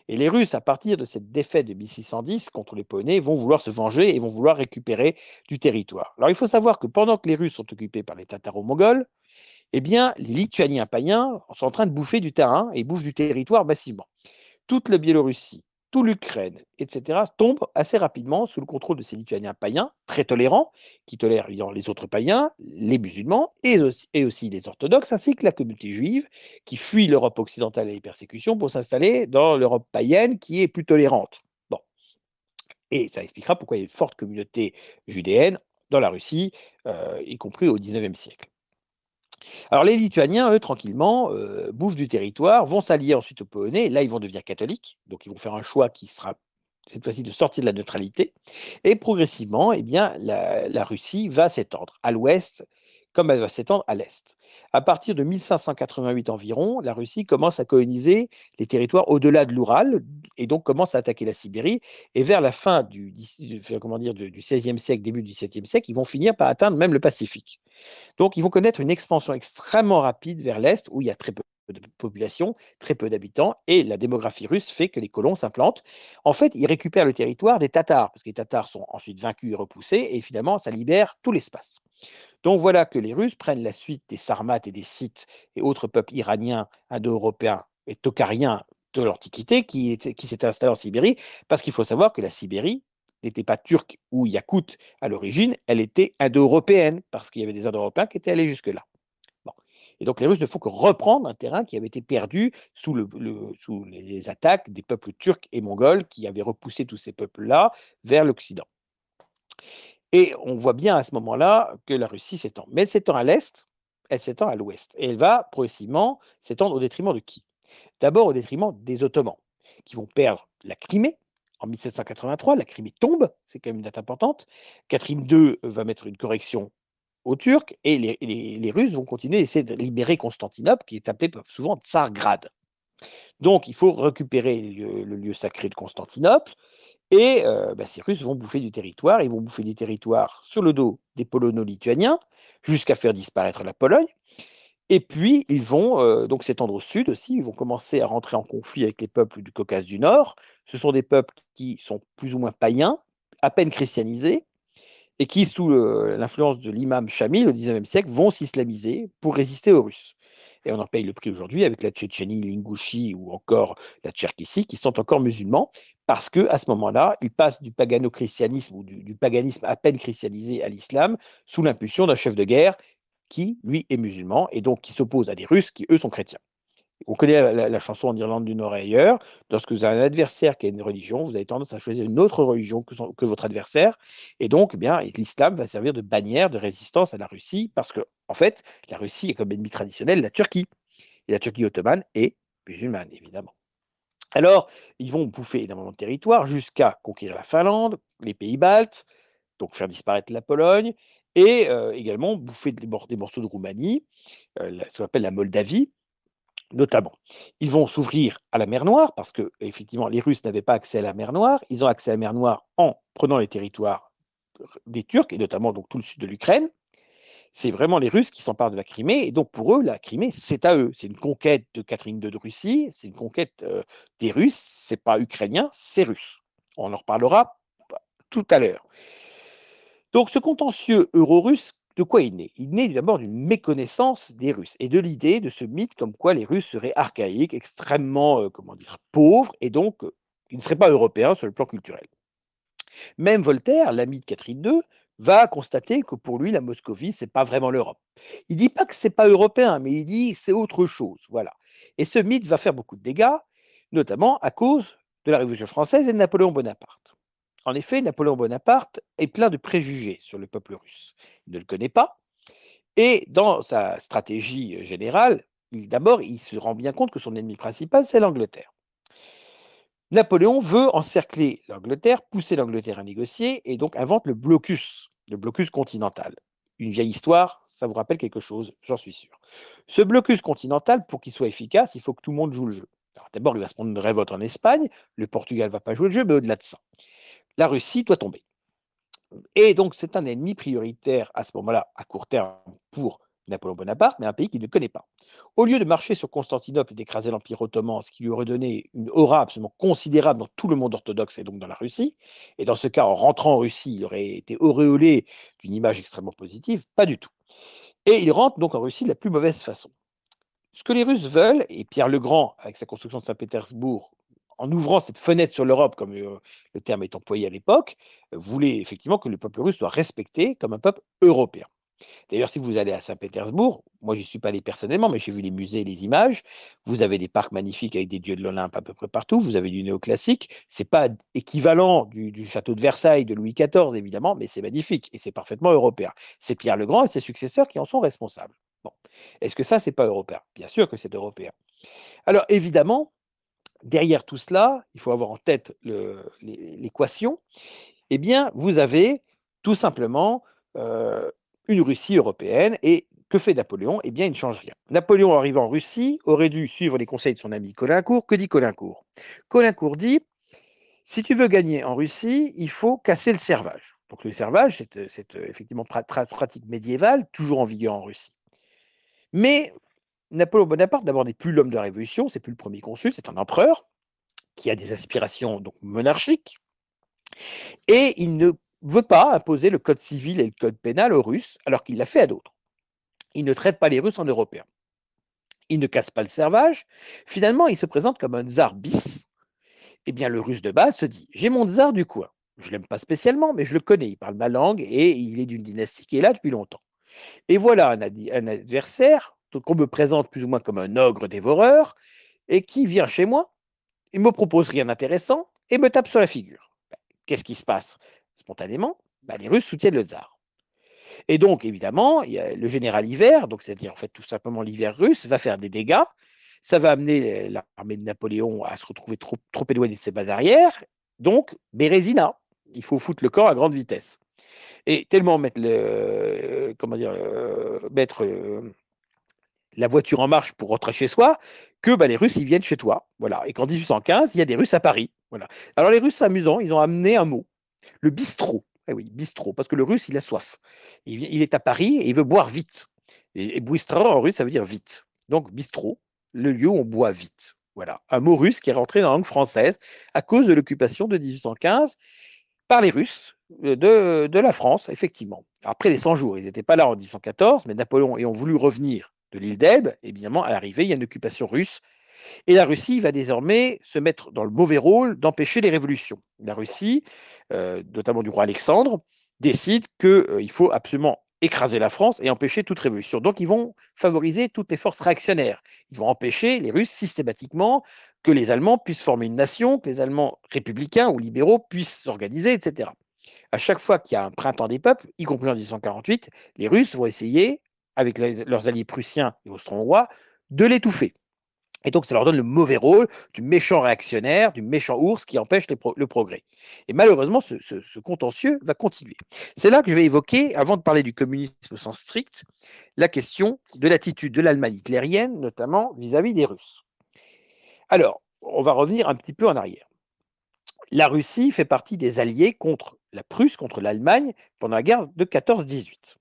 Et les Russes, à partir de cette défaite de 1610 contre les Polonais, vont vouloir se venger et vont vouloir récupérer du territoire. Alors il faut savoir que pendant que les Russes sont occupés par les Tataro-Mongols, eh bien, les Lituaniens païens sont en train de bouffer du terrain et bouffent du territoire massivement. Toute la Biélorussie, toute l'Ukraine, etc., tombent assez rapidement sous le contrôle de ces Lituaniens païens, très tolérants, qui tolèrent évidemment les autres païens, les musulmans et aussi les orthodoxes, ainsi que la communauté juive, qui fuit l'Europe occidentale et les persécutions pour s'installer dans l'Europe païenne, qui est plus tolérante. Bon. Et ça expliquera pourquoi il y a une forte communauté judéenne dans la Russie, y compris au XIXe siècle. Alors les Lituaniens, eux, tranquillement, bouffent du territoire, vont s'allier ensuite aux Polonais. Là, ils vont devenir catholiques, donc ils vont faire un choix qui sera cette fois-ci de sortir de la neutralité. Et progressivement, eh bien, la Russie va s'étendre à l'ouest comme elle va s'étendre à l'est. À partir de 1588 environ, la Russie commence à coloniser les territoires au-delà de l'Oural et donc commence à attaquer la Sibérie. Et vers la fin comment dire, du XVIe siècle, début du XVIIe siècle, ils vont finir par atteindre même le Pacifique. Donc, ils vont connaître une expansion extrêmement rapide vers l'Est, où il y a très peu de population, très peu d'habitants, et la démographie russe fait que les colons s'implantent. En fait, ils récupèrent le territoire des Tatars, parce que les Tatars sont ensuite vaincus et repoussés, et finalement, ça libère tout l'espace. Donc voilà que les Russes prennent la suite des Sarmates et des Scythes et autres peuples iraniens, indo-européens et tokhariens de l'Antiquité qui s'étaient installés en Sibérie, parce qu'il faut savoir que la Sibérie n'était pas turque ou yakoute à l'origine, elle était indo-européenne, parce qu'il y avait des indo-européens qui étaient allés jusque-là. Bon. Et donc les Russes ne font que reprendre un terrain qui avait été perdu sous les attaques des peuples turcs et mongols qui avaient repoussé tous ces peuples-là vers l'Occident. Et on voit bien à ce moment-là que la Russie s'étend. Mais elle s'étend à l'est, elle s'étend à l'ouest. Et elle va progressivement s'étendre au détriment de qui? D'abord au détriment des Ottomans, qui vont perdre la Crimée en 1783. La Crimée tombe, c'est quand même une date importante. Catherine II va mettre une correction aux Turcs et les Russes vont continuer à essayer de libérer Constantinople, qui est appelé souvent Tsargrad. Donc il faut récupérer le lieu sacré de Constantinople et ces Russes vont bouffer du territoire. Ils vont bouffer du territoire sur le dos des Polono-Lituaniens, jusqu'à faire disparaître la Pologne. Et puis, ils vont donc s'étendre au sud aussi. Ils vont commencer à rentrer en conflit avec les peuples du Caucase du Nord. Ce sont des peuples qui sont plus ou moins païens, à peine christianisés, et qui, sous l'influence de l'imam Chamil au XIXe siècle, vont s'islamiser pour résister aux Russes. Et on en paye le prix aujourd'hui avec la Tchétchénie, l'Ingouchie ou encore la Tcherkessie, qui sont encore musulmans, parce que à ce moment-là, ils passent du pagano-christianisme ou du paganisme à peine christianisé à l'islam, sous l'impulsion d'un chef de guerre qui, lui, est musulman, et donc qui s'oppose à des Russes qui, eux, sont chrétiens. On connaît la chanson en Irlande du Nord et ailleurs. Lorsque vous avez un adversaire qui a une religion, vous avez tendance à choisir une autre religion que votre adversaire. Et donc, eh bien, l'islam va servir de bannière de résistance à la Russie parce que, en fait, la Russie est comme ennemi traditionnel la Turquie. Et la Turquie ottomane est musulmane, évidemment. Alors, ils vont bouffer énormément de territoire jusqu'à conquérir la Finlande, les pays baltes, donc faire disparaître la Pologne, et également bouffer des morceaux de Roumanie, ce qu'on appelle la Moldavie, notamment. Ils vont s'ouvrir à la mer Noire parce que, effectivement, les Russes n'avaient pas accès à la mer Noire. Ils ont accès à la mer Noire en prenant les territoires des Turcs et notamment donc tout le sud de l'Ukraine. C'est vraiment les Russes qui s'emparent de la Crimée et donc pour eux, la Crimée, c'est à eux. C'est une conquête de Catherine II de Russie, c'est une conquête des Russes, c'est pas ukrainien, c'est russe. On en reparlera tout à l'heure. Donc ce contentieux euro-russe, de quoi il naît? Il naît d'abord d'une méconnaissance des Russes et de l'idée de ce mythe comme quoi les Russes seraient archaïques, extrêmement, comment dire, pauvres et donc ils ne seraient pas européens sur le plan culturel. Même Voltaire, l'ami de Catherine II, va constater que pour lui, la Moscovie, c'est pas vraiment l'Europe. Il dit pas que c'est pas européen, mais il dit c'est autre chose, voilà. Et ce mythe va faire beaucoup de dégâts, notamment à cause de la Révolution française et de Napoléon Bonaparte. En effet, Napoléon Bonaparte est plein de préjugés sur le peuple russe. Il ne le connaît pas, et dans sa stratégie générale, d'abord, il se rend bien compte que son ennemi principal, c'est l'Angleterre. Napoléon veut encercler l'Angleterre, pousser l'Angleterre à négocier, et donc invente le blocus continental. Une vieille histoire, ça vous rappelle quelque chose, j'en suis sûr. Ce blocus continental, pour qu'il soit efficace, il faut que tout le monde joue le jeu. D'abord, il va se prendre une révolte en Espagne, le Portugal ne va pas jouer le jeu, mais au-delà de ça, la Russie doit tomber. Et donc, c'est un ennemi prioritaire à ce moment-là, à court terme, pour Napoléon Bonaparte, mais un pays qu'il ne connaît pas. Au lieu de marcher sur Constantinople et d'écraser l'Empire ottoman, ce qui lui aurait donné une aura absolument considérable dans tout le monde orthodoxe et donc dans la Russie, et dans ce cas, en rentrant en Russie, il aurait été auréolé d'une image extrêmement positive, pas du tout. Et il rentre donc en Russie de la plus mauvaise façon. Ce que les Russes veulent, et Pierre le Grand, avec sa construction de Saint-Pétersbourg, en ouvrant cette fenêtre sur l'Europe, comme le terme est employé à l'époque, voulait effectivement que le peuple russe soit respecté comme un peuple européen. D'ailleurs, si vous allez à Saint-Pétersbourg, moi je n'y suis pas allé personnellement, mais j'ai vu les musées et les images, vous avez des parcs magnifiques avec des dieux de l'Olympe à peu près partout, vous avez du néoclassique, c'est pas équivalent du château de Versailles de Louis XIV évidemment, mais c'est magnifique et c'est parfaitement européen. C'est Pierre le Grand et ses successeurs qui en sont responsables. Bon. Est-ce que ça, c'est pas européen? Bien sûr que c'est européen. Alors évidemment, derrière tout cela, il faut avoir en tête l'équation, eh bien, vous avez tout simplement une Russie européenne. Et que fait Napoléon? Eh bien, il ne change rien. Napoléon, arrivant en Russie, aurait dû suivre les conseils de son ami Caulaincourt. Que dit Caulaincourt? Caulaincourt dit, si tu veux gagner en Russie, il faut casser le servage. Donc le servage, c'est effectivement pratique médiévale, toujours en vigueur en Russie. Mais Napoléon Bonaparte, d'abord, n'est plus l'homme de la Révolution, c'est plus le premier consul, c'est un empereur qui a des aspirations donc monarchiques, et il ne veut pas imposer le code civil et le code pénal aux Russes, alors qu'il l'a fait à d'autres. Il ne traite pas les Russes en Européens. Il ne casse pas le servage. Finalement, il se présente comme un tsar bis. Eh bien, le Russe de base se dit, j'ai mon tsar du coin. Je ne l'aime pas spécialement, mais je le connais. Il parle ma langue et il est d'une dynastie qui est là depuis longtemps. Et voilà un adversaire qu'on me présente plus ou moins comme un ogre dévoreur et qui vient chez moi, il me propose rien d'intéressant et me tape sur la figure. Qu'est-ce qui se passe? Spontanément, les Russes soutiennent le tsar. Et donc, évidemment, il y a le général hiver, donc c'est-à-dire en fait tout simplement l'hiver russe, va faire des dégâts. Ça va amener l'armée de Napoléon à se retrouver trop éloignée de ses bases arrières. Donc, Bérésina, il faut foutre le camp à grande vitesse. Et tellement mettre, mettre la voiture en marche pour rentrer chez soi, que les Russes, ils viennent chez toi. Voilà. Et qu'en 1815, il y a des Russes à Paris. Voilà. Alors les Russes, c'est amusant, ils ont amené un mot, le bistrot. Eh oui, bistrot, parce que le Russe, il a soif. Il est à Paris et il veut boire vite. Et bistrot en russe, ça veut dire vite. Donc bistrot, le lieu où on boit vite. Voilà, un mot russe qui est rentré dans la langue française à cause de l'occupation de 1815 par les Russes de la France, effectivement. Après les 100 jours, ils n'étaient pas là en 1814, mais Napoléon ayant voulu revenir de l'île d'Elbe, évidemment, à l'arrivée, il y a une occupation russe. Et la Russie va désormais se mettre dans le mauvais rôle d'empêcher les révolutions. La Russie, notamment du roi Alexandre, décide qu'il faut absolument écraser la France et empêcher toute révolution. Donc, ils vont favoriser toutes les forces réactionnaires. Ils vont empêcher les Russes systématiquement que les Allemands puissent former une nation, que les Allemands républicains ou libéraux puissent s'organiser, etc. À chaque fois qu'il y a un printemps des peuples, y compris en 1848, les Russes vont essayer, avec leurs alliés prussiens et austro-hongrois, de l'étouffer. Et donc, ça leur donne le mauvais rôle du méchant réactionnaire, du méchant ours qui empêche le progrès. Et malheureusement, ce contentieux va continuer. C'est là que je vais évoquer, avant de parler du communisme au sens strict, la question de l'attitude de l'Allemagne hitlérienne, notamment vis-à-vis des Russes. Alors, on va revenir un petit peu en arrière. La Russie fait partie des alliés contre la Prusse, contre l'Allemagne, pendant la guerre de 14-18.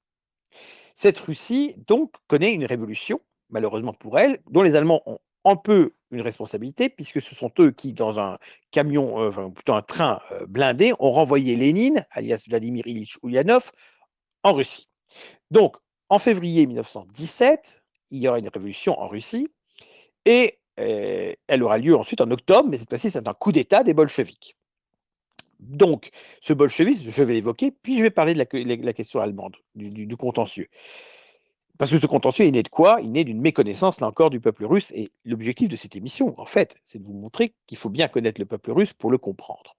Cette Russie, donc, connaît une révolution, malheureusement pour elle, dont les Allemands ont un peu une responsabilité, puisque ce sont eux qui, dans un camion, enfin plutôt un train blindé, ont renvoyé Lénine, alias Vladimir Ilyich Ulyanov, en Russie. Donc, en février 1917, il y aura une révolution en Russie, et elle aura lieu ensuite en octobre, mais cette fois-ci, c'est un coup d'État des bolcheviks. Donc, ce bolchevisme, je vais évoquer, puis je vais parler de la question allemande, du contentieux. Parce que ce contentieux est né de quoi? Il est né d'une méconnaissance, là encore, du peuple russe. Et l'objectif de cette émission, en fait, c'est de vous montrer qu'il faut bien connaître le peuple russe pour le comprendre.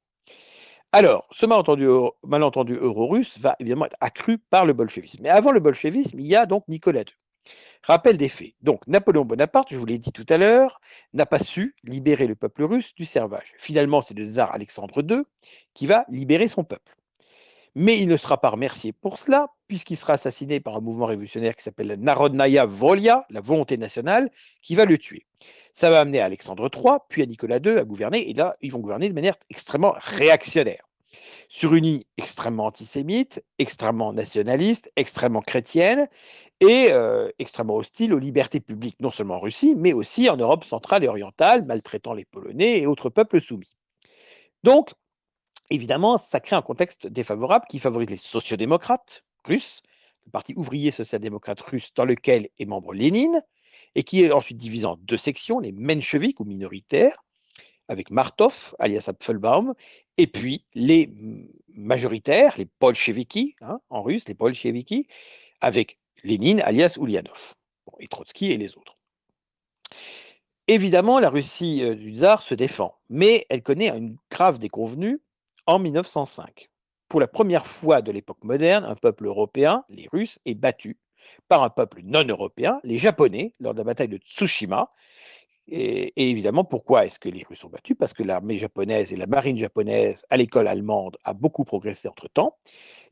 Alors, ce malentendu euro-russe va évidemment être accru par le bolchevisme. Mais avant le bolchevisme, il y a donc Nicolas II. Rappel des faits. Donc, Napoléon Bonaparte, je vous l'ai dit tout à l'heure, n'a pas su libérer le peuple russe du servage. Finalement, c'est le tsar Alexandre II qui va libérer son peuple. Mais il ne sera pas remercié pour cela, puisqu'il sera assassiné par un mouvement révolutionnaire qui s'appelle la Narodnaya Volia, la volonté nationale, qui va le tuer. Ça va amener à Alexandre III, puis à Nicolas II à gouverner, et là, ils vont gouverner de manière extrêmement réactionnaire, sur une île extrêmement antisémite, extrêmement nationaliste, extrêmement chrétienne, et extrêmement hostile aux libertés publiques, non seulement en Russie, mais aussi en Europe centrale et orientale, maltraitant les Polonais et autres peuples soumis. Donc, évidemment, ça crée un contexte défavorable qui favorise les sociodémocrates russes, le parti ouvrier social-démocrate russe dans lequel est membre Lénine, et qui est ensuite divisé en deux sections, les mencheviks ou minoritaires, avec Martov, alias Apfelbaum, et puis les majoritaires, les bolchevikis, en russe, les bolchevikis, avec Lénine, alias Ulyanov, et Trotsky et les autres. Évidemment, la Russie du tsar se défend, mais elle connaît une grave déconvenue en 1905. Pour la première fois de l'époque moderne, un peuple européen, les Russes, est battu par un peuple non européen, les Japonais, lors de la bataille de Tsushima, Et évidemment, pourquoi est-ce que les Russes ont battu? Parce que l'armée japonaise et la marine japonaise à l'école allemande a beaucoup progressé entre-temps.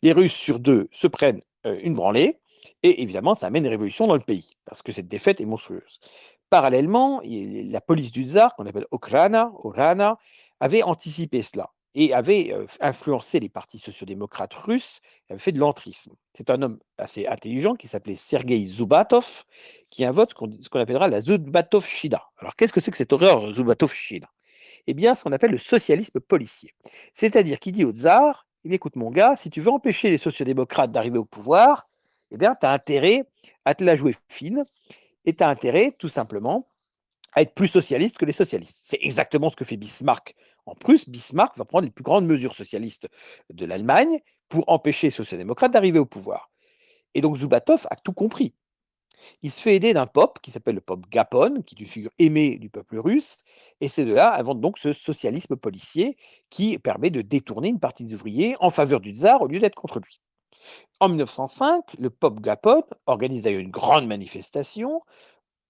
Les Russes sur deux se prennent une branlée, et évidemment, ça amène une révolution dans le pays, parce que cette défaite est monstrueuse. Parallèlement, la police du tsar, qu'on appelle Okhrana, avait anticipé cela et avait influencé les partis sociodémocrates russes, avait fait de l'entrisme. C'est un homme assez intelligent qui s'appelait Sergei Zoubatov, qui invente ce qu'on appellera la Zoubatovщина. Alors, qu'est-ce que c'est que cette horreur Zoubatovщина? Eh bien, ce qu'on appelle le socialisme policier. C'est-à-dire qu'il dit au tsar, eh bien, écoute mon gars, si tu veux empêcher les sociodémocrates d'arriver au pouvoir, eh bien, tu as intérêt à te la jouer fine et tu as intérêt, tout simplement, à être plus socialiste que les socialistes. C'est exactement ce que fait Bismarck. En plus, Bismarck va prendre les plus grandes mesures socialistes de l'Allemagne pour empêcher les sociodémocrates d'arriver au pouvoir. Et donc Zoubatov a tout compris. Il se fait aider d'un pope qui s'appelle le pope Gapon, qui est une figure aimée du peuple russe, et ces deux-là inventent donc ce socialisme policier qui permet de détourner une partie des ouvriers en faveur du tsar au lieu d'être contre lui. En 1905, le pope Gapon organise d'ailleurs une grande manifestation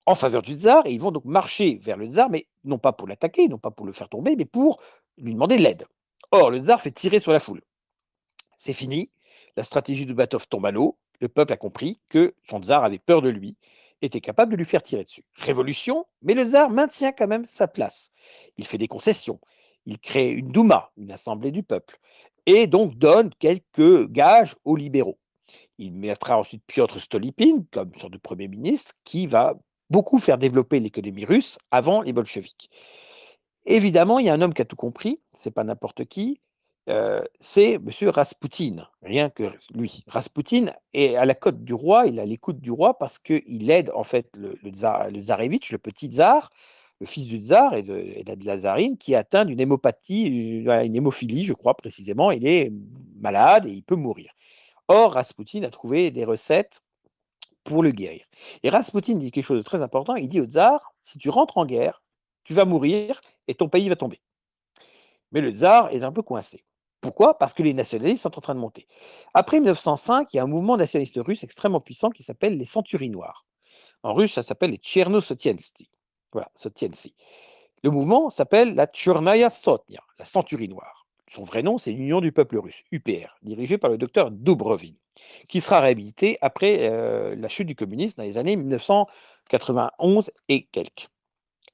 en faveur du tsar, et ils vont donc marcher vers le tsar, mais non pas pour l'attaquer, non pas pour le faire tomber, mais pour lui demander de l'aide. Or, le tsar fait tirer sur la foule. C'est fini, la stratégie de Batov tombe à l'eau, le peuple a compris que son tsar avait peur de lui, était capable de lui faire tirer dessus. Révolution, mais le tsar maintient quand même sa place. Il fait des concessions, il crée une Douma, une assemblée du peuple, et donc donne quelques gages aux libéraux. Il mettra ensuite Piotr Stolypine comme sorte de premier ministre qui va beaucoup faire développer l'économie russe avant les bolcheviks. Évidemment, il y a un homme qui a tout compris, c'est pas n'importe qui, c'est monsieur Raspoutine, rien que lui. Raspoutine est à la côte du roi, il est à l'écoute du roi parce qu'il aide en fait le tsarevitch, le petit tsar, le fils du tsar et de la tsarine, qui est atteint d'une hémopathie, une hémophilie, je crois précisément. Il est malade et il peut mourir. Or, Raspoutine a trouvé des recettes pour le guérir. Et Raspoutine dit quelque chose de très important, il dit au tsar, si tu rentres en guerre, tu vas mourir et ton pays va tomber. Mais le tsar est un peu coincé. Pourquoi? Parce que les nationalistes sont en train de monter. Après 1905, il y a un mouvement nationaliste russe extrêmement puissant qui s'appelle les Centuries Noires. En russe, ça s'appelle les Tchernosotiensti. Voilà, Sotiensi. Le mouvement s'appelle la Tchornaya Sotnia, la Centurie Noire. Son vrai nom, c'est l'Union du peuple russe, UPR, dirigée par le docteur Dubrovin, qui sera réhabilité après la chute du communisme dans les années 1991 et quelques.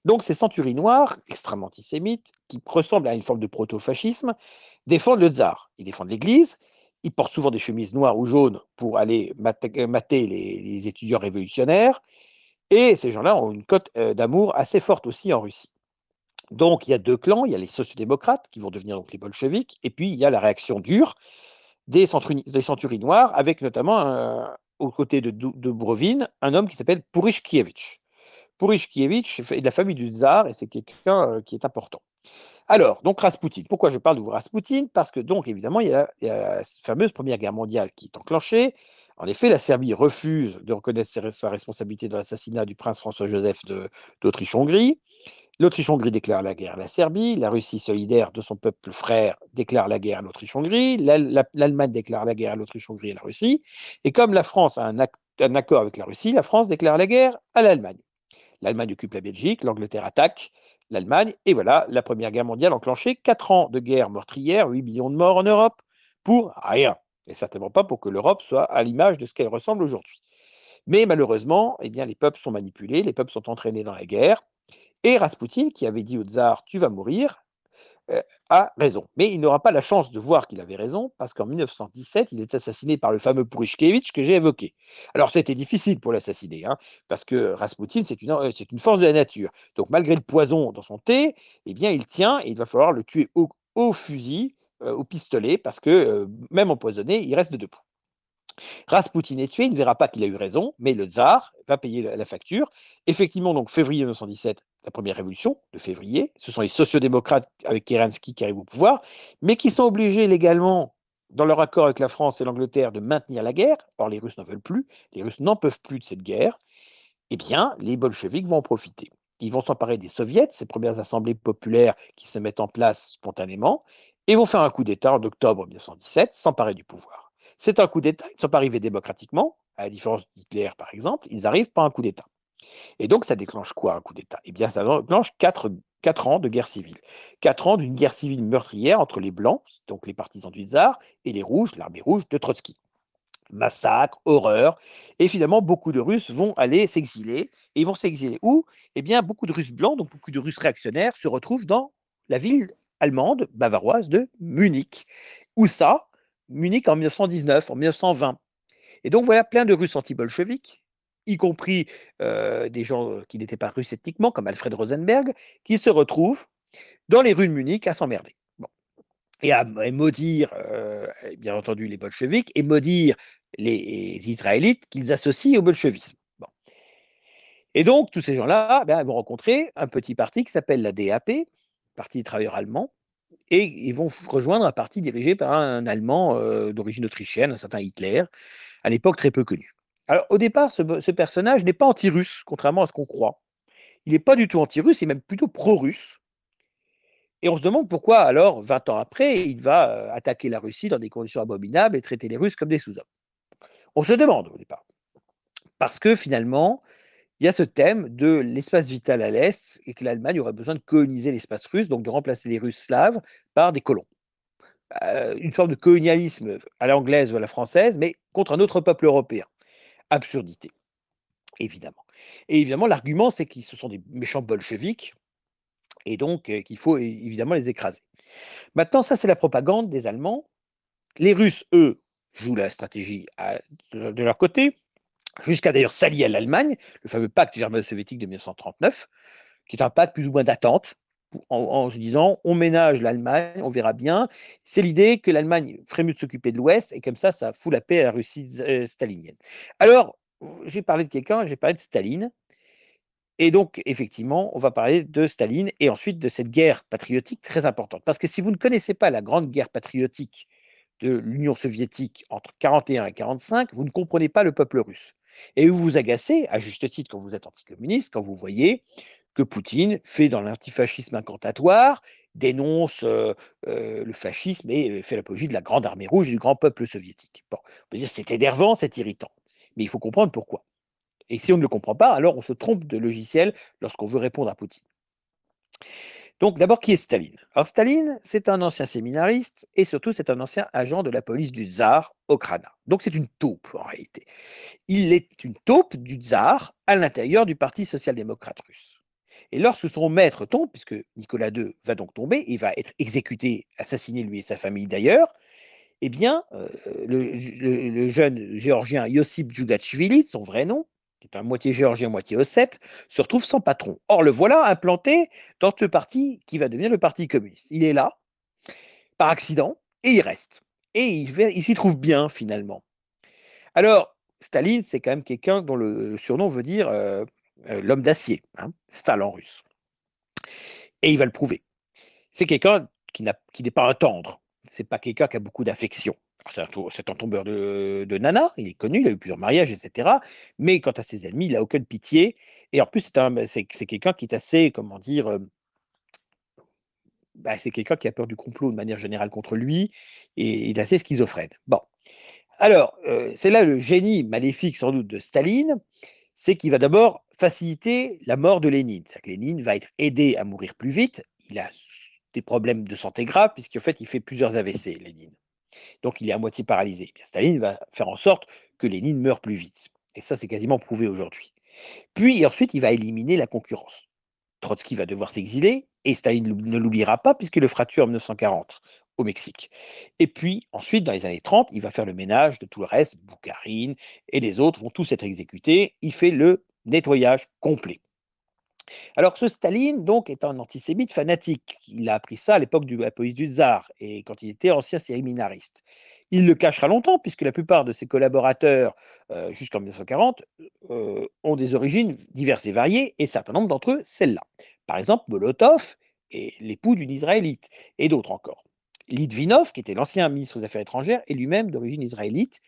Donc ces centuries noires, extrêmement antisémites, qui ressemblent à une forme de proto-fascisme, défendent le tsar. Ils défendent l'Église, ils portent souvent des chemises noires ou jaunes pour aller mater les étudiants révolutionnaires, et ces gens-là ont une cote d'amour assez forte aussi en Russie. Donc il y a deux clans, il y a les sociodémocrates qui vont devenir donc les bolcheviks, et puis il y a la réaction dure des centuries noires, avec notamment aux côtés de Dubrovin, un homme qui s'appelle Purishkievich. Purishkievich est de la famille du tsar et c'est quelqu'un qui est important. Alors, donc Raspoutine. Pourquoi je parle de Raspoutine? Parce que donc évidemment, il y a cette fameuse Première Guerre mondiale qui est enclenchée. En effet, la Serbie refuse de reconnaître sa responsabilité dans l'assassinat du prince François-Joseph d'Autriche-Hongrie. L'Autriche-Hongrie déclare la guerre à la Serbie, la Russie solidaire de son peuple frère déclare la guerre à l'Autriche-Hongrie, l'Allemagne déclare la guerre à l'Autriche-Hongrie et à la Russie, et comme la France a un accord avec la Russie, la France déclare la guerre à l'Allemagne. L'Allemagne occupe la Belgique, l'Angleterre attaque l'Allemagne, et voilà, la Première Guerre mondiale enclenchée, 4 ans de guerre meurtrière, 8 millions de morts en Europe, pour rien, et certainement pas pour que l'Europe soit à l'image de ce qu'elle ressemble aujourd'hui. Mais malheureusement, eh bien, les peuples sont manipulés, les peuples sont entraînés dans la guerre, et Raspoutine, qui avait dit au tsar, tu vas mourir, a raison. Mais il n'aura pas la chance de voir qu'il avait raison, parce qu'en 1917, il est assassiné par le fameux Purishkevich que j'ai évoqué. Alors, c'était difficile pour l'assassiner, hein, parce que Raspoutine, c'est une force de la nature. Donc, malgré le poison dans son thé, eh bien, il tient et il va falloir le tuer au fusil, au pistolet, parce que même empoisonné, il reste debout. Raspoutine est tué, il ne verra pas qu'il a eu raison, mais le tsar va payer la facture. Effectivement, donc février 1917, la première révolution de février, ce sont les sociodémocrates avec Kerensky qui arrivent au pouvoir, mais qui sont obligés légalement, dans leur accord avec la France et l'Angleterre, de maintenir la guerre. Or, les Russes n'en veulent plus, les Russes n'en peuvent plus de cette guerre. Eh bien, les bolcheviks vont en profiter. Ils vont s'emparer des soviets, ces premières assemblées populaires qui se mettent en place spontanément, et vont faire un coup d'État en octobre 1917, s'emparer du pouvoir. C'est un coup d'État, ils ne sont pas arrivés démocratiquement, à la différence d'Hitler par exemple, ils arrivent par un coup d'État. Et donc, ça déclenche quoi, un coup d'État? Eh bien, ça déclenche 4 ans de guerre civile. 4 ans d'une guerre civile meurtrière entre les Blancs, donc les partisans du tsar, et les Rouges, l'armée rouge de Trotsky. Massacre, horreur, et finalement, beaucoup de Russes vont aller s'exiler. Et ils vont s'exiler où? Eh bien, beaucoup de Russes blancs, donc beaucoup de Russes réactionnaires, se retrouvent dans la ville allemande, bavaroise de Munich. Où ça? Munich en 1919, en 1920. Et donc voilà plein de Russes anti-bolcheviques, y compris des gens qui n'étaient pas russes ethniquement, comme Alfred Rosenberg, qui se retrouvent dans les rues de Munich à s'emmerder. Bon. Et maudire, bien entendu, les bolcheviks et maudire les Israélites qu'ils associent au bolchevisme. Bon. Et donc, tous ces gens-là ben, vont rencontrer un petit parti qui s'appelle la DAP, Parti des travailleurs allemands, et ils vont rejoindre un parti dirigé par un Allemand d'origine autrichienne, un certain Hitler, à l'époque très peu connu. Alors au départ, ce personnage n'est pas anti-russe, contrairement à ce qu'on croit. Il n'est pas du tout anti-russe, il est même plutôt pro-russe. Et on se demande pourquoi alors, 20 ans après, il va attaquer la Russie dans des conditions abominables et traiter les Russes comme des sous-hommes. On se demande au départ. Parce que finalement, il y a ce thème de l'espace vital à l'Est et que l'Allemagne aurait besoin de coloniser l'espace russe, donc de remplacer les Russes slaves par des colons. Une forme de colonialisme à l'anglaise ou à la française, mais contre un autre peuple européen. Absurdité. Évidemment. Et évidemment, l'argument, c'est qu'ils ce sont des méchants bolcheviks et donc qu'il faut évidemment les écraser. Maintenant, ça, c'est la propagande des Allemands. Les Russes, eux, jouent la stratégie de leur côté, jusqu'à d'ailleurs s'allier à l'Allemagne, le fameux pacte germano-soviétique de 1939, qui est un pacte plus ou moins d'attente, en se disant on ménage l'Allemagne, on verra bien. C'est l'idée que l'Allemagne ferait mieux de s'occuper de l'Ouest, et comme ça fout la paix à la Russie stalinienne. Alors, j'ai parlé de quelqu'un, j'ai parlé de Staline. Et donc, effectivement, on va parler de Staline et ensuite de cette guerre patriotique très importante. Parce que si vous ne connaissez pas la grande guerre patriotique de l'Union soviétique entre 41 et 45, vous ne comprenez pas le peuple russe. Et vous vous agacez, à juste titre, quand vous êtes anticommuniste, quand vous voyez que Poutine fait dans l'antifascisme incantatoire, dénonce le fascisme et fait l'apologie de la grande armée rouge et du grand peuple soviétique. Bon, on peut dire c'est énervant, c'est irritant. Mais il faut comprendre pourquoi. Et si on ne le comprend pas, alors on se trompe de logiciel lorsqu'on veut répondre à Poutine. Donc d'abord, qui est Staline? Alors Staline, c'est un ancien séminariste et surtout c'est un ancien agent de la police du tsar Okhrana. Donc c'est une taupe en réalité. Il est une taupe du tsar à l'intérieur du Parti social-démocrate russe. Et lorsque son maître tombe, puisque Nicolas II va donc tomber, il va être exécuté, assassiné lui et sa famille d'ailleurs, eh bien, le jeune géorgien Yossip Djougachvili, son vrai nom, qui est un moitié géorgien, moitié ossète, se retrouve sans patron. Or, le voilà implanté dans ce parti qui va devenir le Parti communiste. Il est là, par accident, et il reste. Et il s'y trouve bien, finalement. Alors, Staline, c'est quand même quelqu'un dont le surnom veut dire l'homme d'acier, hein, Stal en russe. Et il va le prouver. C'est quelqu'un qui n'est pas un tendre. C'est pas quelqu'un qui a beaucoup d'affection. C'est un tombeur de nana, il est connu, il a eu plusieurs mariages, etc. Mais quant à ses ennemis, il n'a aucune pitié. Et en plus, c'est quelqu'un qui est assez, comment dire, bah, c'est quelqu'un qui a peur du complot de manière générale contre lui et il est assez schizophrène. Bon. Alors, c'est là le génie maléfique sans doute de Staline, c'est qu'il va d'abord faciliter la mort de Lénine. C'est-à-dire que Lénine va être aidé à mourir plus vite. Il a des problèmes de santé graves, puisqu'en fait, il fait plusieurs AVC, Lénine. Donc, il est à moitié paralysé. Bien, Staline va faire en sorte que Lénine meure plus vite. Et ça, c'est quasiment prouvé aujourd'hui. Puis, ensuite, il va éliminer la concurrence. Trotsky va devoir s'exiler, et Staline ne l'oubliera pas, puisqu'il le fera tuer en 1940 au Mexique. Et puis, ensuite, dans les années 30, il va faire le ménage de tout le reste. Boukharine et les autres vont tous être exécutés. Il fait le nettoyage complet. Alors, ce Staline, donc, est un antisémite fanatique. Il a appris ça à l'époque de la police du tsar et quand il était ancien séminariste. Il le cachera longtemps, puisque la plupart de ses collaborateurs, jusqu'en 1940, ont des origines diverses et variées, et certains nombre d'entre eux, celle-là. Par exemple, Molotov est l'époux d'une Israélite, et d'autres encore. Litvinov, qui était l'ancien ministre des Affaires étrangères, est lui-même d'origine israélite.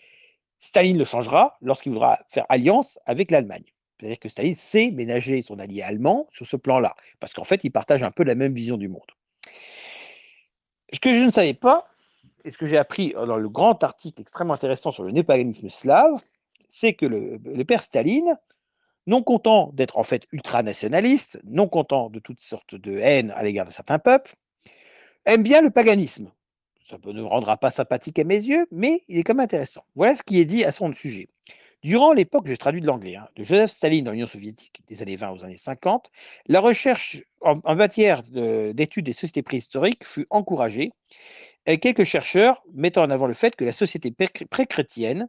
Staline le changera lorsqu'il voudra faire alliance avec l'Allemagne. C'est-à-dire que Staline sait ménager son allié allemand sur ce plan-là, parce qu'en fait, ils partagent un peu la même vision du monde. Ce que je ne savais pas, et ce que j'ai appris dans le grand article extrêmement intéressant sur le néopaganisme slave, c'est que le père Staline non content d'être en fait ultranationaliste, non content de toutes sortes de haine à l'égard de certains peuples, aime bien le paganisme. Ça ne nous rendra pas sympathique à mes yeux, mais il est quand même intéressant. Voilà ce qui est dit à son sujet. Durant l'époque, je traduis de l'anglais, hein, de Joseph Staline dans l'Union soviétique, des années 20 aux années 50, la recherche en matière d'études des sociétés préhistoriques fut encouragée, et quelques chercheurs mettant en avant le fait que la société pré-chrétienne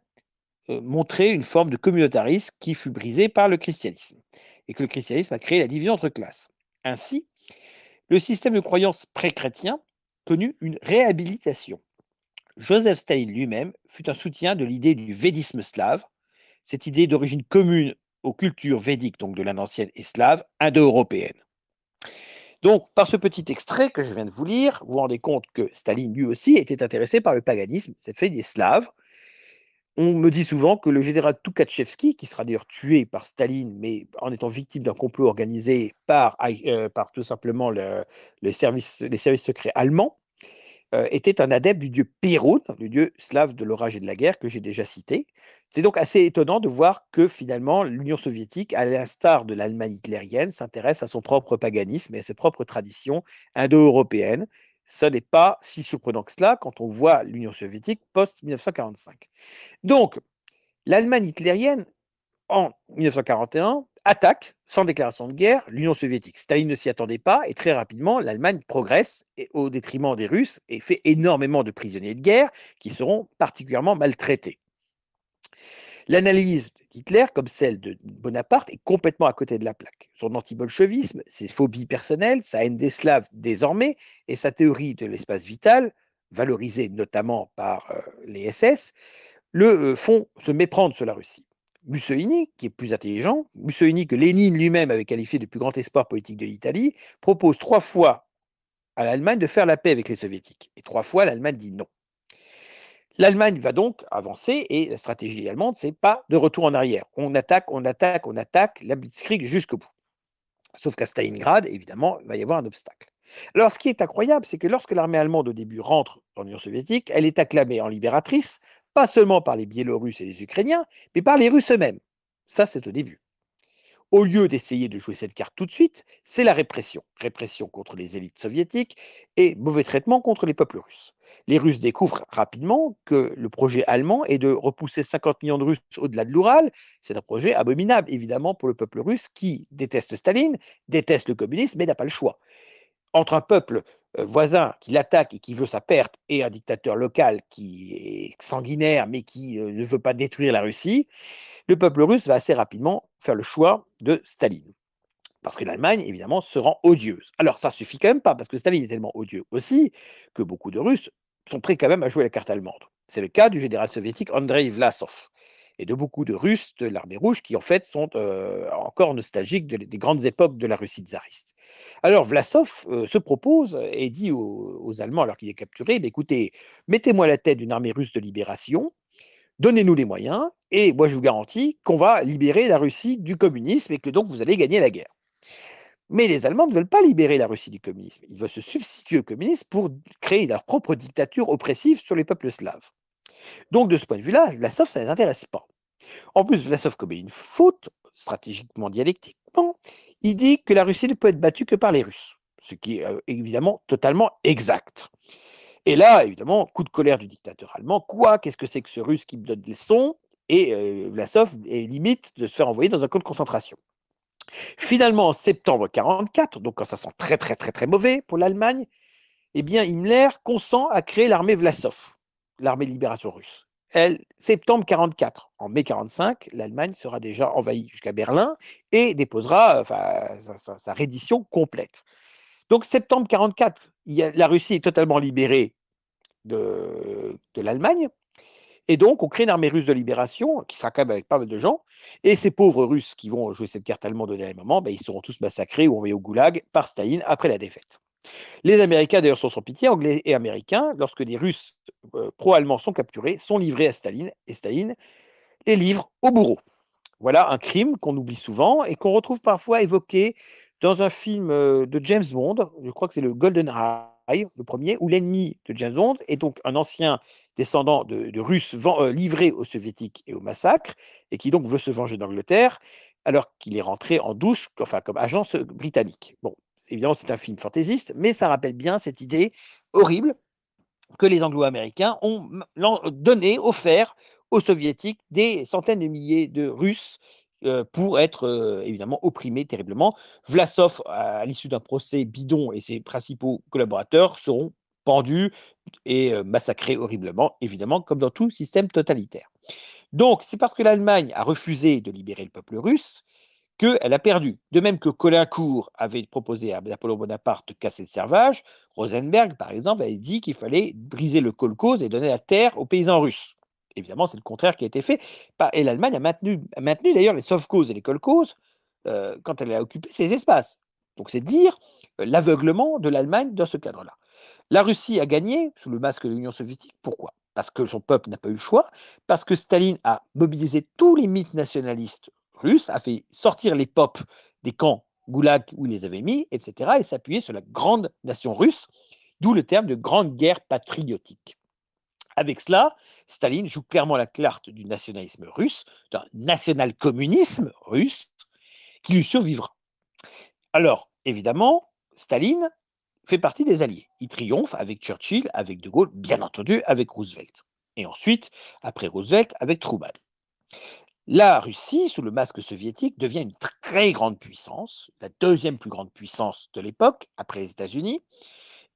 montrait une forme de communautarisme qui fut brisée par le christianisme, et que le christianisme a créé la division entre classes. Ainsi, le système de croyance pré-chrétien connut une réhabilitation. Joseph Staline lui-même fut un soutien de l'idée du védisme slave, cette idée d'origine commune aux cultures védiques, donc de l'Inde ancienne et slave, indo-européenne. Donc, par ce petit extrait que je viens de vous lire, vous vous rendez compte que Staline, lui aussi, était intéressé par le paganisme, c'est fait des Slaves. On me dit souvent que le général Toukhatchevski, qui sera d'ailleurs tué par Staline, mais en étant victime d'un complot organisé par tout simplement les services secrets allemands, était un adepte du dieu Perun, le dieu slave de l'orage et de la guerre que j'ai déjà cité. C'est donc assez étonnant de voir que finalement l'Union soviétique, à l'instar de l'Allemagne hitlérienne, s'intéresse à son propre paganisme et à ses propres traditions indo-européennes. Ça n'est pas si surprenant que cela quand on voit l'Union soviétique post-1945. Donc, l'Allemagne hitlérienne, en 1941, attaque, sans déclaration de guerre, l'Union soviétique. Staline ne s'y attendait pas et très rapidement, l'Allemagne progresse au détriment des Russes et fait énormément de prisonniers de guerre qui seront particulièrement maltraités. L'analyse d'Hitler, comme celle de Bonaparte, est complètement à côté de la plaque. Son anti-bolchevisme, ses phobies personnelles, sa haine des Slaves désormais et sa théorie de l'espace vital, valorisée notamment par les SS, le font se méprendre sur la Russie. Mussolini, qui est plus intelligent, Mussolini que Lénine lui-même avait qualifié de plus grand espoir politique de l'Italie, propose 3 fois à l'Allemagne de faire la paix avec les Soviétiques. Et 3 fois, l'Allemagne dit non. L'Allemagne va donc avancer et la stratégie allemande, c'est pas de retour en arrière. On attaque, on attaque, on attaque, la blitzkrieg jusqu'au bout. Sauf qu'à Stalingrad, évidemment, il va y avoir un obstacle. Alors, ce qui est incroyable, c'est que lorsque l'armée allemande, au début, rentre dans l'Union soviétique, elle est acclamée en libératrice, pas seulement par les Biélorusses et les Ukrainiens, mais par les Russes eux-mêmes. Ça, c'est au début. Au lieu d'essayer de jouer cette carte tout de suite, c'est la répression. Répression contre les élites soviétiques et mauvais traitement contre les peuples russes. Les Russes découvrent rapidement que le projet allemand est de repousser 50 millions de Russes au-delà de l'Oural. C'est un projet abominable, évidemment, pour le peuple russe qui déteste Staline, déteste le communisme, mais n'a pas le choix. Entre un peuple voisin qui l'attaque et qui veut sa perte et un dictateur local qui est sanguinaire mais qui ne veut pas détruire la Russie, le peuple russe va assez rapidement faire le choix de Staline. Parce que l'Allemagne, évidemment, se rend odieuse. Alors, ça suffit quand même pas, parce que Staline est tellement odieux aussi que beaucoup de Russes sont prêts quand même à jouer la carte allemande. C'est le cas du général soviétique Andrei Vlasov et de beaucoup de Russes de l'armée rouge qui, en fait, sont encore nostalgiques des grandes époques de la Russie tsariste. Alors, Vlasov se propose et dit aux Allemands, alors qu'il est capturé, écoutez, mettez-moi à la tête d'une armée russe de libération, donnez-nous les moyens, et moi je vous garantis qu'on va libérer la Russie du communisme et que donc vous allez gagner la guerre. Mais les Allemands ne veulent pas libérer la Russie du communisme. Ils veulent se substituer au communisme pour créer leur propre dictature oppressive sur les peuples slaves. Donc de ce point de vue-là, Vlasov, ça ne les intéresse pas. En plus, Vlasov commet une faute, stratégiquement, dialectiquement. Il dit que la Russie ne peut être battue que par les Russes, ce qui est évidemment totalement exact. Et là, évidemment, coup de colère du dictateur allemand. Quoi? Qu'est-ce que c'est que ce Russe qui me donne des leçons? Et Vlasov est limite de se faire envoyer dans un camp de concentration. Finalement, en septembre 1944, donc quand ça sent très très très très mauvais pour l'Allemagne, eh bien Himmler consent à créer l'armée Vlasov, l'armée de libération russe. Septembre 1944. En mai 1945, l'Allemagne sera déjà envahie jusqu'à Berlin et déposera sa reddition complète. Donc septembre 1944, la Russie est totalement libérée de l'Allemagne. Et donc, on crée une armée russe de libération, qui sera quand même avec pas mal de gens. Et ces pauvres Russes qui vont jouer cette carte allemande au dernier moment, ils seront tous massacrés ou envoyés au goulag par Staline après la défaite. Les Américains, d'ailleurs, sont sans pitié, Anglais et Américains, lorsque des Russes pro-allemands sont capturés, sont livrés à Staline, et Staline les livre au bourreau. Voilà un crime qu'on oublie souvent et qu'on retrouve parfois évoqué dans un film de James Bond, je crois que c'est le GoldenEye, le premier, où l'ennemi de James Bond est donc un ancien descendant de Russes livrés aux Soviétiques et au massacre, et qui donc veut se venger d'Angleterre, alors qu'il est rentré en douce, enfin comme agent britannique. Bon, évidemment, c'est un film fantaisiste, mais ça rappelle bien cette idée horrible que les Anglo-Américains ont donné, offert aux Soviétiques des centaines de milliers de Russes pour être évidemment opprimés terriblement. Vlasov, à l'issue d'un procès bidon, et ses principaux collaborateurs seront pendus et massacrés horriblement, évidemment, comme dans tout système totalitaire. Donc, c'est parce que l'Allemagne a refusé de libérer le peuple russe qu'elle a perdu. De même que Colincourt avait proposé à Napoléon Bonaparte de casser le servage, Rosenberg, par exemple, avait dit qu'il fallait briser le kolkhoz et donner la terre aux paysans russes. Évidemment, c'est le contraire qui a été fait. Et l'Allemagne a maintenu d'ailleurs les sovkhozs et les kolkhozs quand elle a occupé ces espaces. Donc c'est dire l'aveuglement de l'Allemagne dans ce cadre-là. La Russie a gagné sous le masque de l'Union soviétique. Pourquoi? Parce que son peuple n'a pas eu le choix, parce que Staline a mobilisé tous les mythes nationalistes russes, a fait sortir les popes des camps goulag où il les avait mis, etc., et s'appuyer sur la grande nation russe, d'où le terme de grande guerre patriotique. Avec cela, Staline joue clairement la carte du nationalisme russe, d'un national-communisme russe, qui lui survivra. Alors, évidemment, Staline fait partie des alliés. Il triomphe avec Churchill, avec De Gaulle, bien entendu avec Roosevelt. Et ensuite, après Roosevelt, avec Truman. La Russie, sous le masque soviétique, devient une très grande puissance, la deuxième plus grande puissance de l'époque, après les États-Unis.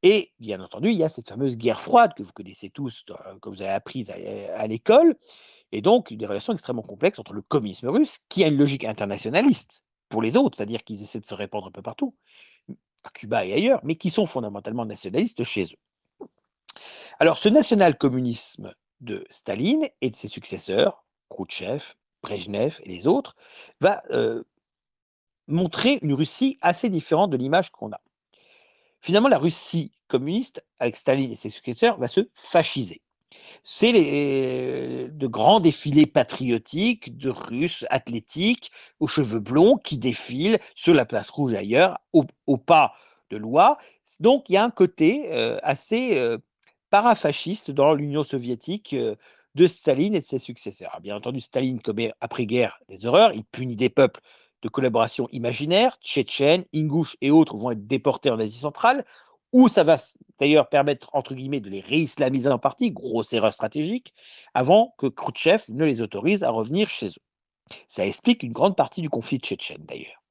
Et bien entendu, il y a cette fameuse guerre froide que vous connaissez tous, que vous avez apprise à l'école, et donc des relations extrêmement complexes entre le communisme russe, qui a une logique internationaliste pour les autres, c'est-à-dire qu'ils essaient de se répandre un peu partout, à Cuba et ailleurs, mais qui sont fondamentalement nationalistes chez eux. Alors, ce national-communisme de Staline et de ses successeurs, Khrouchtchev, Brejnev et les autres, va montrer une Russie assez différente de l'image qu'on a. Finalement, la Russie communiste, avec Staline et ses successeurs, va se fasciser. C'est de grands défilés patriotiques de Russes athlétiques aux cheveux blonds qui défilent sur la place rouge ailleurs, au pas de loi. Donc il y a un côté assez parafasciste dans l'Union soviétique de Staline et de ses successeurs. Bien entendu, Staline commet après-guerre des horreurs, il punit des peuples de collaboration imaginaire, tchétchènes, ingouches et autres vont être déportés en Asie centrale, où ça va d'ailleurs permettre, entre guillemets, de les réislamiser en partie, grosse erreur stratégique, avant que Khrouchtchev ne les autorise à revenir chez eux. Ça explique une grande partie du conflit tchétchène d'ailleurs.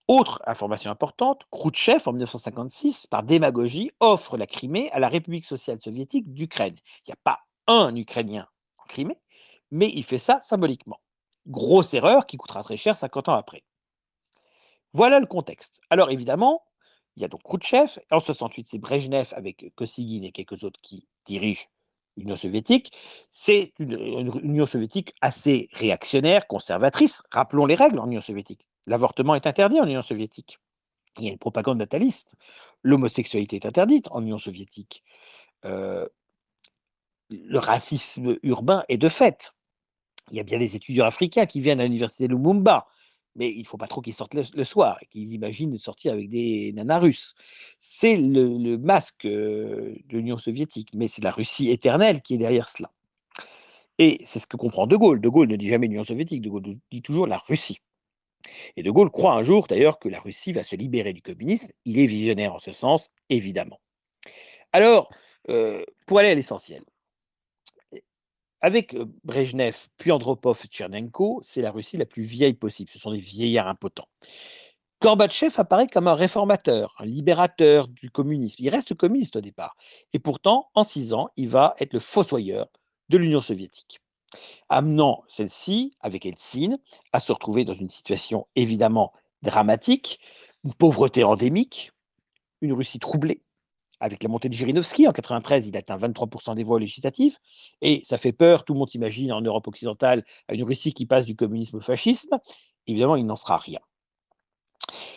Autre information importante, Khrouchtchev, en 1956, par démagogie, offre la Crimée à la République sociale soviétique d'Ukraine. Il n'y a pas un Ukrainien en Crimée, mais il fait ça symboliquement. Grosse erreur qui coûtera très cher 50 ans après. Voilà le contexte. Alors évidemment, il y a donc Khrouchtchev, en 68 c'est Brejnev avec Kosygin et quelques autres qui dirigent l'Union soviétique. C'est une Union soviétique assez réactionnaire, conservatrice. Rappelons les règles en Union soviétique. L'avortement est interdit en Union soviétique. Il y a une propagande nataliste. L'homosexualité est interdite en Union soviétique. Euh, le racisme urbain est de fait. Il y a bien des étudiants africains qui viennent à l'université de Lumumba, mais il ne faut pas trop qu'ils sortent le soir et qu'ils imaginent de sortir avec des nanas russes. C'est le masque de l'Union soviétique, mais c'est la Russie éternelle qui est derrière cela. Et c'est ce que comprend De Gaulle. De Gaulle ne dit jamais l'Union soviétique, De Gaulle dit toujours la Russie. Et De Gaulle croit un jour d'ailleurs que la Russie va se libérer du communisme. Il est visionnaire en ce sens, évidemment. Alors, pour aller à l'essentiel, avec Brejnev, puis Andropov et Tchernenko, c'est la Russie la plus vieille possible. Ce sont des vieillards impotents. Gorbatchev apparaît comme un réformateur, un libérateur du communisme. Il reste communiste au départ. Et pourtant, en 6 ans, il va être le fossoyeur de l'Union soviétique, amenant celle-ci, avec Helsinki, à se retrouver dans une situation évidemment dramatique, une pauvreté endémique, une Russie troublée. Avec la montée de Zhirinovsky, en 93, il atteint 23% des voix législatives, et ça fait peur, tout le monde s'imagine en Europe occidentale à une Russie qui passe du communisme au fascisme. Évidemment, il n'en sera rien.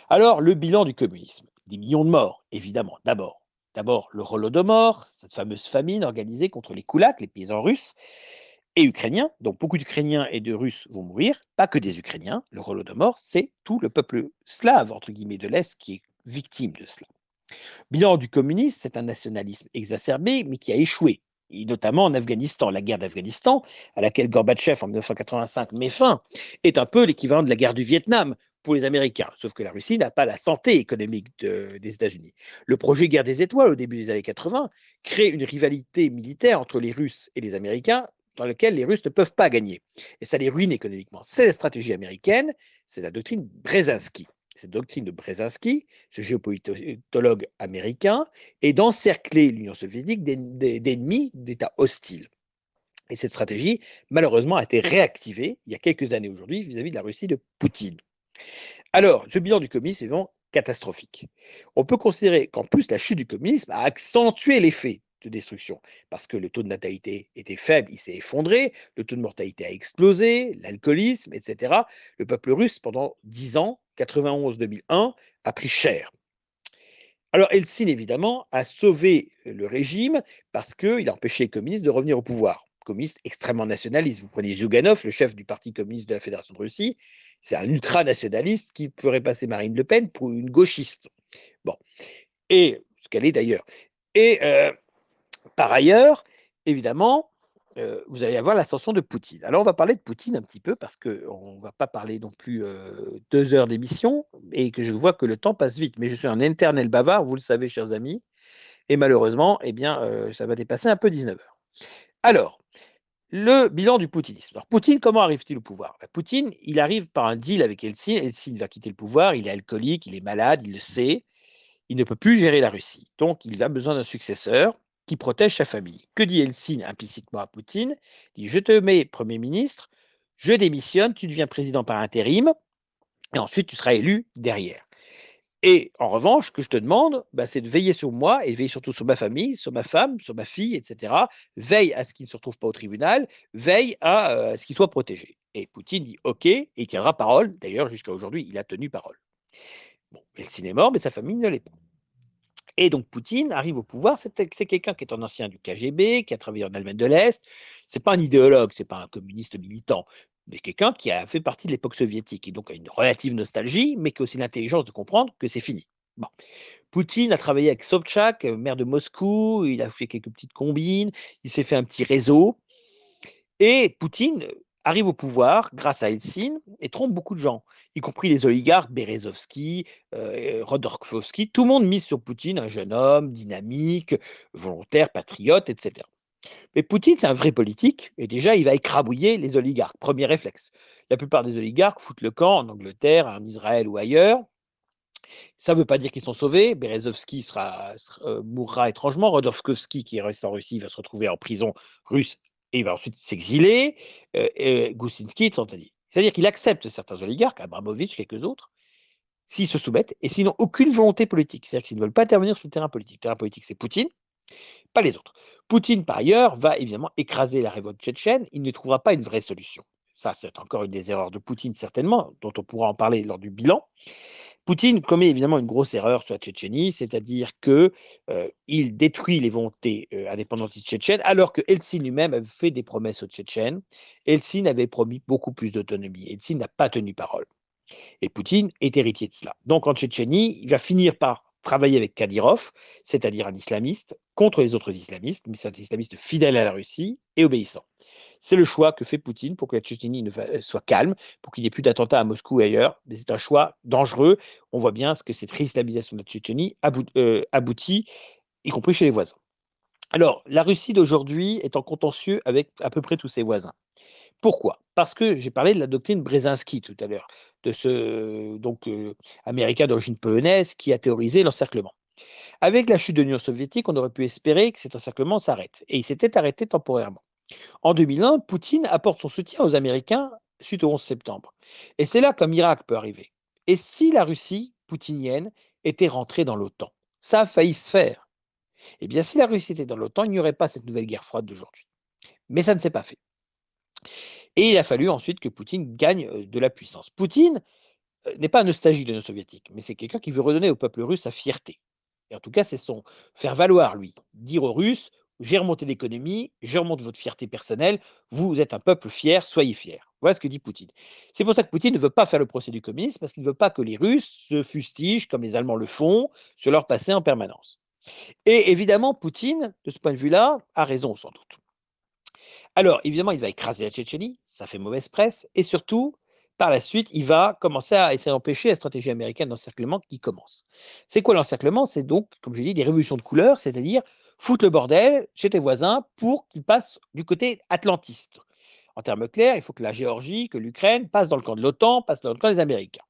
Alors, le bilan du communisme, des millions de morts, évidemment, D'abord, le Holodomor, cette fameuse famine organisée contre les koulaks, les paysans russes et ukrainiens. Donc, beaucoup d'Ukrainiens et de Russes vont mourir, pas que des Ukrainiens. Le Holodomor, c'est tout le peuple slave, entre guillemets, de l'Est qui est victime de cela. Bilan du communisme, c'est un nationalisme exacerbé, mais qui a échoué. et notamment en Afghanistan. La guerre d'Afghanistan, à laquelle Gorbatchev, en 1985, met fin, est un peu l'équivalent de la guerre du Vietnam pour les Américains, sauf que la Russie n'a pas la santé économique des États-Unis. Le projet guerre des étoiles, au début des années 80, crée une rivalité militaire entre les Russes et les Américains dans laquelle les Russes ne peuvent pas gagner. Et ça les ruine économiquement. C'est la stratégie américaine, c'est la doctrine Brzezinski. Cette doctrine de Brzezinski, ce géopolitologue américain, est d'encercler l'Union soviétique d'ennemis, d'États hostiles. Et cette stratégie, malheureusement, a été réactivée il y a quelques années aujourd'hui vis-à-vis de la Russie de Poutine. Alors, ce bilan du communisme est vraiment catastrophique. On peut considérer qu'en plus, la chute du communisme a accentué l'effet de destruction, parce que le taux de natalité était faible, il s'est effondré, le taux de mortalité a explosé, l'alcoolisme, etc. Le peuple russe, pendant 10 ans, 91-2001, a pris cher. Alors, Eltsine, évidemment, a sauvé le régime parce qu'il a empêché les communistes de revenir au pouvoir. Communiste extrêmement nationaliste. Vous prenez Zyuganov, le chef du Parti communiste de la Fédération de Russie, c'est un ultranationaliste qui ferait passer Marine Le Pen pour une gauchiste. Bon, et ce qu'elle est d'ailleurs. Et par ailleurs, évidemment, vous allez avoir l'ascension de Poutine. Alors, on va parler de Poutine un petit peu parce qu'on ne va pas parler non plus 2 heures d'émission et que je vois que le temps passe vite. Mais je suis un éternel bavard, vous le savez, chers amis. Et malheureusement, eh bien, ça va dépasser un peu 19 heures. Alors, le bilan du poutinisme. Alors, Poutine, comment arrive-t-il au pouvoir? Poutine, il arrive par un deal avec Eltsine. Eltsine va quitter le pouvoir. Il est alcoolique, il est malade, il le sait. Il ne peut plus gérer la Russie. Donc, il a besoin d'un successeur qui protège sa famille. Que dit Eltsine implicitement à Poutine? Il dit: je te mets Premier ministre, je démissionne, tu deviens président par intérim, et ensuite tu seras élu derrière. Et en revanche, ce que je te demande, c'est de veiller sur moi et veiller surtout sur ma famille, sur ma femme, sur ma fille, etc. Veille à ce qu'il ne se retrouve pas au tribunal, veille à ce qu'il soit protégé. Et Poutine dit OK, et il tiendra parole. D'ailleurs, jusqu'à aujourd'hui, il a tenu parole. Bon, Eltsine est mort, mais sa famille ne l'est pas. Et donc Poutine arrive au pouvoir, c'est quelqu'un qui est un ancien du KGB, qui a travaillé en Allemagne de l'Est. C'est pas un idéologue, c'est pas un communiste militant, mais quelqu'un qui a fait partie de l'époque soviétique et donc a une relative nostalgie, mais qui a aussi l'intelligence de comprendre que c'est fini. Bon. Poutine a travaillé avec Sobchak, maire de Moscou, il a fait quelques petites combines, il s'est fait un petit réseau. Et Poutine arrive au pouvoir grâce à Eltsine et trompe beaucoup de gens, y compris les oligarques, Berezovski, Rodorkovski. Tout le monde mise sur Poutine, un jeune homme dynamique, volontaire, patriote, etc. Mais Poutine, c'est un vrai politique, et déjà, il va écrabouiller les oligarques. Premier réflexe. La plupart des oligarques foutent le camp en Angleterre, en Israël ou ailleurs. Ça ne veut pas dire qu'ils sont sauvés. Berezovski mourra étrangement. Rodorkovski, qui est resté en Russie, va se retrouver en prison russe et il va ensuite s'exiler. Goussinski est interdit. C'est-à-dire qu'il accepte certains oligarques, Abramovich, quelques autres, s'ils se soumettent et s'ils n'ont aucune volonté politique. C'est-à-dire qu'ils ne veulent pas intervenir sur le terrain politique. Le terrain politique, c'est Poutine, pas les autres. Poutine, par ailleurs, va évidemment écraser la révolte tchétchène. Il ne trouvera pas une vraie solution. Ça, c'est encore une des erreurs de Poutine, certainement, dont on pourra en parler lors du bilan. Poutine commet évidemment une grosse erreur sur la Tchétchénie, c'est-à-dire que il détruit les volontés indépendantistes tchétchènes, alors que Eltsine lui-même avait fait des promesses aux Tchétchènes. Eltsine avait promis beaucoup plus d'autonomie. Eltsine n'a pas tenu parole. Et Poutine est héritier de cela. Donc en Tchétchénie, il va finir par travailler avec Kadyrov, c'est-à-dire un islamiste, contre les autres islamistes, mais c'est un islamiste fidèle à la Russie et obéissant. C'est le choix que fait Poutine pour que la Tchétchénie soit calme, pour qu'il n'y ait plus d'attentats à Moscou et ailleurs. Mais c'est un choix dangereux. On voit bien ce que cette réislamisation de la Tchétchénie aboutit, y compris chez les voisins. Alors, la Russie d'aujourd'hui est en contentieux avec à peu près tous ses voisins. Pourquoi? Parce que j'ai parlé de la doctrine Brzezinski tout à l'heure, de ce américain d'origine polonaise qui a théorisé l'encerclement. Avec la chute de l'Union soviétique, on aurait pu espérer que cet encerclement s'arrête. Et il s'était arrêté temporairement. En 2001, Poutine apporte son soutien aux Américains suite au 11 septembre. Et c'est là qu'un miracle peut arriver. Et si la Russie poutinienne était rentrée dans l'OTAN? Ça a failli se faire. Eh bien, si la Russie était dans l'OTAN, il n'y aurait pas cette nouvelle guerre froide d'aujourd'hui. Mais ça ne s'est pas fait. Et il a fallu ensuite que Poutine gagne de la puissance. Poutine n'est pas un nostalgique de l'Union soviétique, mais c'est quelqu'un qui veut redonner au peuple russe sa fierté. Et en tout cas, c'est son faire valoir, lui. Dire aux Russes: j'ai remonté l'économie, je remonte votre fierté personnelle, vous êtes un peuple fier, soyez fiers. Voilà ce que dit Poutine. C'est pour ça que Poutine ne veut pas faire le procès du communisme, parce qu'il ne veut pas que les Russes se fustigent, comme les Allemands le font, sur leur passé en permanence. Et évidemment, Poutine, de ce point de vue-là, a raison sans doute. Alors, évidemment, il va écraser la Tchétchénie, ça fait mauvaise presse, et surtout, par la suite, il va commencer à essayer d'empêcher la stratégie américaine d'encerclement qui commence. C'est quoi l'encerclement? C'est donc, comme je dis, des révolutions de couleur, c'est-à-dire foutre le bordel chez tes voisins pour qu'ils passent du côté atlantiste. En termes clairs, il faut que la Géorgie, que l'Ukraine passe dans le camp de l'OTAN, passe dans le camp des Américains.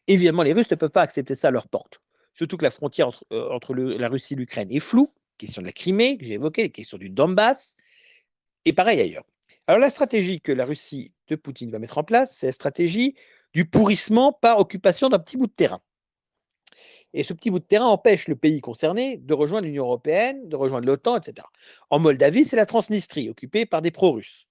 Évidemment, les Russes ne peuvent pas accepter ça à leur porte. Surtout que la frontière entre la Russie et l'Ukraine est floue. Question de la Crimée, que j'ai évoquée, les questions du Donbass, et pareil ailleurs. Alors la stratégie que la Russie de Poutine va mettre en place, c'est la stratégie du pourrissement par occupation d'un petit bout de terrain. Et ce petit bout de terrain empêche le pays concerné de rejoindre l'Union européenne, de rejoindre l'OTAN, etc. En Moldavie, c'est la Transnistrie, occupée par des pro-russes.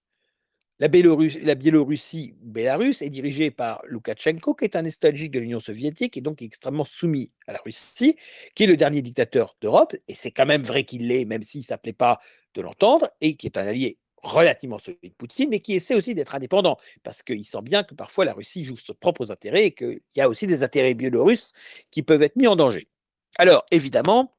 La Biélorussie, Bélarus, est dirigée par Loukachenko, qui est un nostalgique de l'Union soviétique et donc extrêmement soumis à la Russie, qui est le dernier dictateur d'Europe, et c'est quand même vrai qu'il l'est, même s'il ne s'appelait pas de l'entendre, et qui est un allié relativement solide de Poutine, mais qui essaie aussi d'être indépendant, parce qu'il sent bien que parfois la Russie joue ses propres intérêts et qu'il y a aussi des intérêts biélorusses qui peuvent être mis en danger. Alors, évidemment,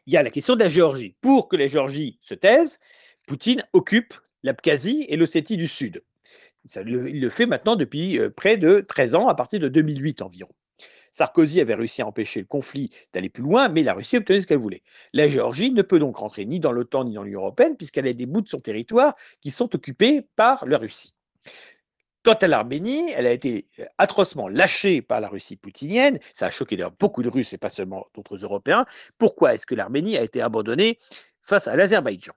il y a la question de la Géorgie. Pour que la Géorgie se taise, Poutine occupe l'Abkhazie et l'Ossétie du Sud. Il le fait maintenant depuis près de 13 ans, à partir de 2008 environ. Sarkozy avait réussi à empêcher le conflit d'aller plus loin, mais la Russie obtenait ce qu'elle voulait. La Géorgie ne peut donc rentrer ni dans l'OTAN ni dans l'Union européenne, puisqu'elle a des bouts de son territoire qui sont occupés par la Russie. Quant à l'Arménie, elle a été atrocement lâchée par la Russie poutinienne. Ça a choqué d'ailleurs beaucoup de Russes et pas seulement d'autres Européens. Pourquoi est-ce que l'Arménie a été abandonnée face à l'Azerbaïdjan?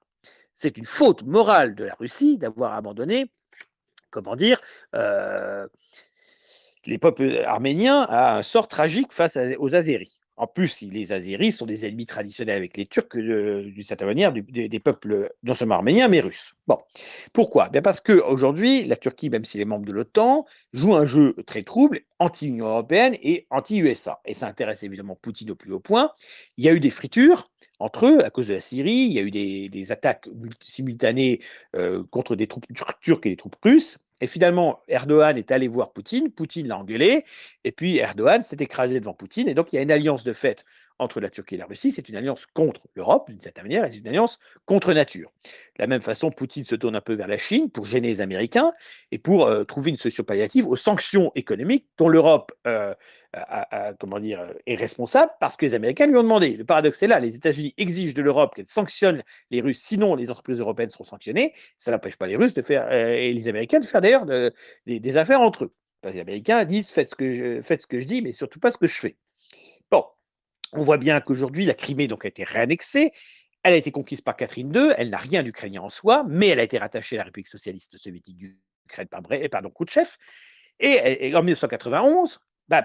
C'est une faute morale de la Russie d'avoir abandonné, comment dire, euh, les peuples arméniens à un sort tragique face aux Azéris. En plus, les Azéris sont des ennemis traditionnels avec les Turcs, d'une certaine manière, des peuples non seulement arméniens, mais russes. Bon, pourquoi? Bien parce qu'aujourd'hui, la Turquie, même s'il est membre de l'OTAN, joue un jeu très trouble, anti-Union européenne et anti-USA. Et ça intéresse évidemment Poutine au plus haut point. Il y a eu des fritures entre eux à cause de la Syrie, il y a eu des attaques simultanées contre des troupes turques et des troupes russes. Et finalement, Erdogan est allé voir Poutine, Poutine l'a engueulé, et puis Erdogan s'est écrasé devant Poutine, et donc il y a une alliance de fait entre la Turquie et la Russie, c'est une alliance contre l'Europe, d'une certaine manière, et c'est une alliance contre nature. De la même façon, Poutine se tourne un peu vers la Chine pour gêner les Américains et pour trouver une solution palliative aux sanctions économiques dont l'Europe comment dire, est responsable parce que les Américains lui ont demandé. Le paradoxe est là, les États-Unis exigent de l'Europe qu'elle sanctionne les Russes, sinon les entreprises européennes seront sanctionnées. Ça n'empêche pas les Russes de faire, et les Américains de faire d'ailleurs des affaires entre eux. Les Américains disent faites ce que je dis, mais surtout pas ce que je fais. Bon, on voit bien qu'aujourd'hui, la Crimée donc, a été réannexée. Elle a été conquise par Catherine II. Elle n'a rien d'ukrainien en soi, mais elle a été rattachée à la République socialiste soviétique d'Ukraine par Khrouchtchev. Et en 1991,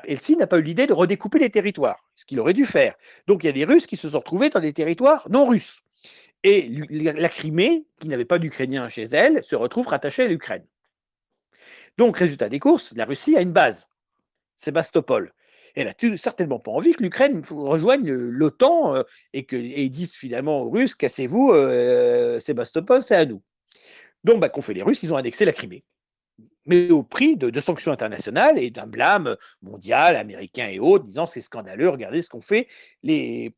Eltsine n'a pas eu l'idée de redécouper les territoires, ce qu'il aurait dû faire. Donc il y a des Russes qui se sont retrouvés dans des territoires non russes. Et la Crimée, qui n'avait pas d'Ukrainien chez elle, se retrouve rattachée à l'Ukraine. Donc, résultat des courses, la Russie a une base, Sébastopol. Elle n'a certainement pas envie que l'Ukraine rejoigne l'OTAN et dise finalement aux Russes, cassez-vous, Sébastopol, c'est à nous. Donc, qu'ont fait les Russes? Ils ont annexé la Crimée, mais au prix de sanctions internationales et d'un blâme mondial, américain et autres, disant c'est scandaleux, regardez ce qu'ont fait les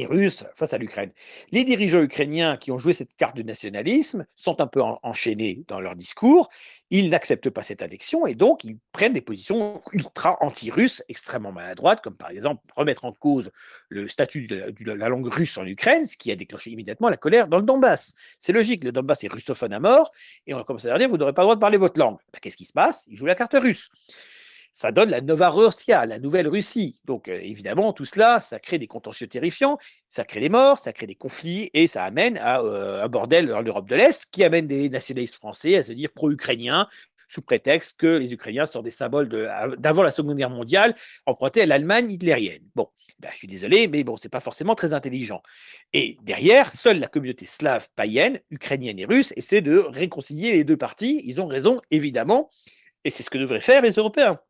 Russes face à l'Ukraine. Les dirigeants ukrainiens qui ont joué cette carte du nationalisme sont un peu enchaînés dans leur discours. Ils n'acceptent pas cette annexion et donc ils prennent des positions ultra anti-russes, extrêmement maladroites, comme par exemple remettre en cause le statut de la langue russe en Ukraine, ce qui a déclenché immédiatement la colère dans le Donbass. C'est logique, le Donbass est russophone à mort et on commence à leur dire vous n'aurez pas le droit de parler votre langue. Qu'est-ce qui se passe? Ils jouent la carte russe. Ça donne la Nova Russia, la nouvelle Russie. Donc évidemment, tout cela, ça crée des contentieux terrifiants, ça crée des morts, ça crée des conflits et ça amène à un bordel dans l'Europe de l'Est qui amène des nationalistes français à se dire pro-ukrainiens sous prétexte que les Ukrainiens sont des symboles d'avant la Seconde Guerre mondiale empruntés à l'Allemagne hitlérienne. Bon, je suis désolé, mais bon, c'est pas forcément très intelligent. Et derrière, seule la communauté slave païenne, ukrainienne et russe essaie de réconcilier les deux parties. Ils ont raison, évidemment, et c'est ce que devraient faire les Européens.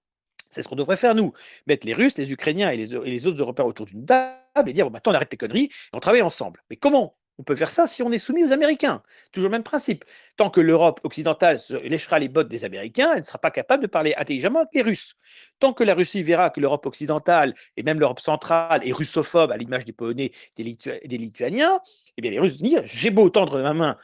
C'est ce qu'on devrait faire, nous. Mettre les Russes, les Ukrainiens et les autres Européens autour d'une table et dire, bon, maintenant, on arrête tes conneries et on travaille ensemble. Mais comment On peut faire ça si on est soumis aux Américains. Toujours le même principe. Tant que l'Europe occidentale se léchera les bottes des Américains, elle ne sera pas capable de parler intelligemment avec les Russes. Tant que la Russie verra que l'Europe occidentale et même l'Europe centrale est russophobe, à l'image des Polonais, des Lituaniens, eh bien les Russes vont dire j'ai beau tendre ma main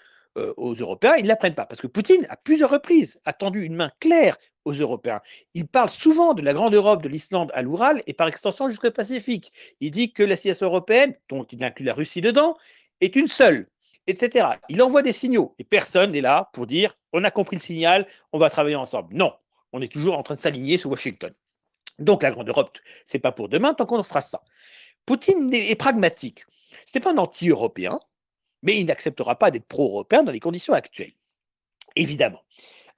aux Européens, ils ne la prennent pas. Parce que Poutine, à plusieurs reprises, a tendu une main claire aux Européens. Il parle souvent de la grande Europe, de l'Islande à l'Oural et par extension jusqu'au Pacifique. Il dit que la civilisation européenne, dont il inclut la Russie dedans, est une seule, etc. Il envoie des signaux et personne n'est là pour dire on a compris le signal, on va travailler ensemble. Non, on est toujours en train de s'aligner sur Washington. Donc la grande Europe, c'est pas pour demain tant qu'on fera ça. Poutine est pragmatique. Ce n'est pas un anti-européen, mais il n'acceptera pas d'être pro-européen dans les conditions actuelles, évidemment.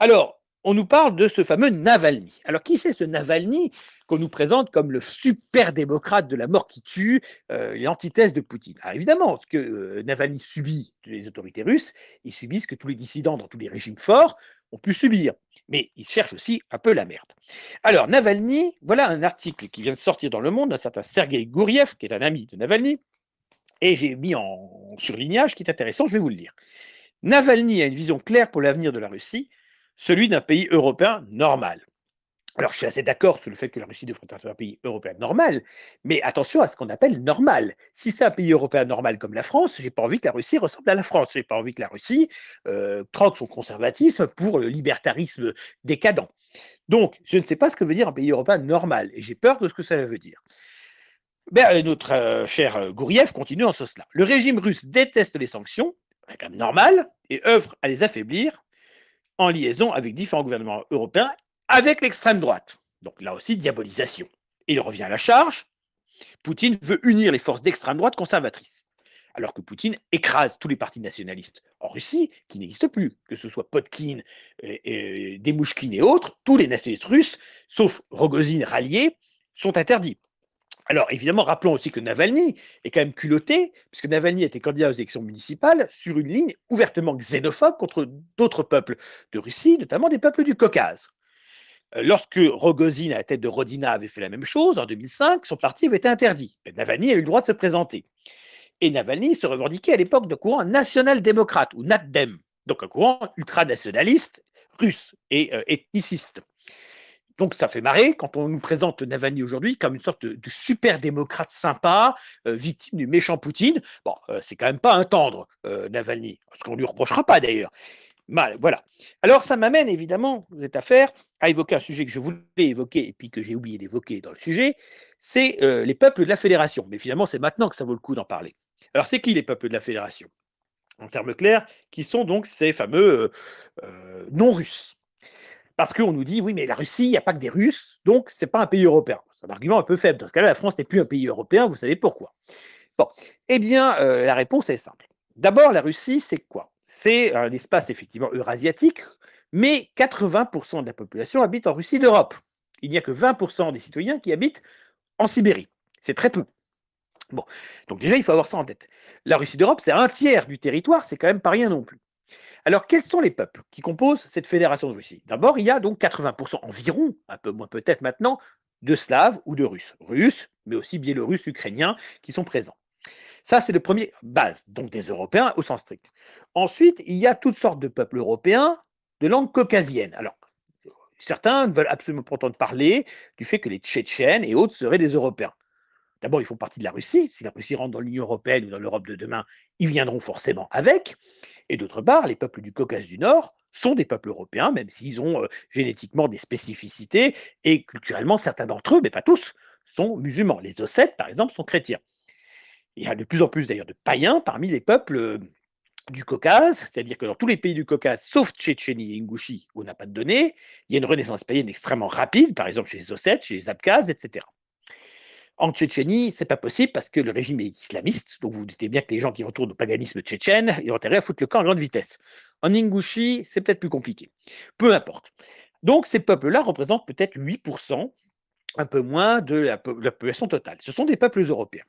Alors, on nous parle de ce fameux Navalny. Alors, qui c'est ce Navalny qu'on nous présente comme le super démocrate de la mort qui tue, l'antithèse de Poutine? Alors, évidemment, ce que Navalny subit des autorités russes, il subit ce que tous les dissidents dans tous les régimes forts ont pu subir. Mais il cherche aussi un peu la merde. Alors, Navalny, voilà un article qui vient de sortir dans Le Monde d'un certain Sergei Gouriev, qui est un ami de Navalny, et j'ai mis en surlignage qui est intéressant, je vais vous le lire. Navalny a une vision claire pour l'avenir de la Russie, celui d'un pays européen normal. Alors, je suis assez d'accord sur le fait que la Russie devrait être un pays européen normal, mais attention à ce qu'on appelle normal. Si c'est un pays européen normal comme la France, j'ai pas envie que la Russie ressemble à la France. J'ai pas envie que la Russie troque son conservatisme pour le libertarisme décadent. Donc, je ne sais pas ce que veut dire un pays européen normal, et j'ai peur de ce que ça veut dire. Ben, notre cher Gouriev continue en ce sens-là. Le régime russe déteste les sanctions, c'est quand même normal, et œuvre à les affaiblir en liaison avec différents gouvernements européens, avec l'extrême droite. Donc là aussi, diabolisation. Et il revient à la charge. Poutine veut unir les forces d'extrême droite conservatrices. Alors que Poutine écrase tous les partis nationalistes en Russie qui n'existent plus, que ce soit Potkin, Demouchkine et autres, tous les nationalistes russes, sauf Rogozine ralliés, sont interdits. Alors évidemment, rappelons aussi que Navalny est quand même culotté, puisque Navalny était candidat aux élections municipales sur une ligne ouvertement xénophobe contre d'autres peuples de Russie, notamment des peuples du Caucase. Lorsque Rogozine, à la tête de Rodina, avait fait la même chose en 2005, son parti avait été interdit. Mais Navalny a eu le droit de se présenter. Et Navalny se revendiquait à l'époque de courant national-démocrate, ou NatDem, donc un courant ultranationaliste russe et ethniciste. Donc ça fait marrer quand on nous présente Navalny aujourd'hui comme une sorte de super démocrate sympa, victime du méchant Poutine. Bon, c'est quand même pas un tendre, Navalny, ce qu'on lui reprochera pas d'ailleurs. Voilà. Alors ça m'amène évidemment, cette affaire, à évoquer un sujet que je voulais évoquer et puis que j'ai oublié d'évoquer dans le sujet, c'est les peuples de la Fédération. Mais finalement, c'est maintenant que ça vaut le coup d'en parler. Alors c'est qui les peuples de la Fédération? En termes clairs, qui sont donc ces fameux non-russes. Parce qu'on nous dit, oui, mais la Russie, il n'y a pas que des Russes, donc c'est pas un pays européen. C'est un argument un peu faible. Dans ce cas-là, la France n'est plus un pays européen, vous savez pourquoi. Bon, eh bien, la réponse est simple. D'abord, la Russie, c'est quoi? C'est un espace effectivement eurasiatique, mais 80% de la population habite en Russie d'Europe. Il n'y a que 20% des citoyens qui habitent en Sibérie. C'est très peu. Bon, donc déjà, il faut avoir ça en tête. La Russie d'Europe, c'est un tiers du territoire, c'est quand même pas rien non plus. Alors, quels sont les peuples qui composent cette fédération de Russie? D'abord, il y a donc 80% environ, un peu moins peut-être maintenant, de Slaves ou de Russes. Russes, mais aussi Biélorusses, Ukrainiens, qui sont présents. Ça, c'est le premier base, donc des Européens au sens strict. Ensuite, il y a toutes sortes de peuples européens de langue caucasienne. Alors, certains ne veulent absolument pas entendre parler du fait que les Tchétchènes et autres seraient des Européens. D'abord, ils font partie de la Russie. Si la Russie rentre dans l'Union européenne ou dans l'Europe de demain, ils viendront forcément avec. Et d'autre part, les peuples du Caucase du Nord sont des peuples européens, même s'ils ont génétiquement des spécificités et culturellement, certains d'entre eux, mais pas tous, sont musulmans. Les Ossètes, par exemple, sont chrétiens. Il y a de plus en plus d'ailleurs de païens parmi les peuples du Caucase, c'est-à-dire que dans tous les pays du Caucase, sauf Tchétchénie et Ingouchie, où on n'a pas de données, il y a une renaissance païenne extrêmement rapide, par exemple chez les Ossètes, chez les Abkhazes, etc. En Tchétchénie, c'est pas possible parce que le régime est islamiste, donc vous vous doutez bien que les gens qui retournent au paganisme tchétchène, ils ont intérêt à foutre le camp à grande vitesse. En Ingouchie, c'est peut-être plus compliqué. Peu importe. Donc ces peuples-là représentent peut-être 8%, un peu moins de la population totale. Ce sont des peuples européens.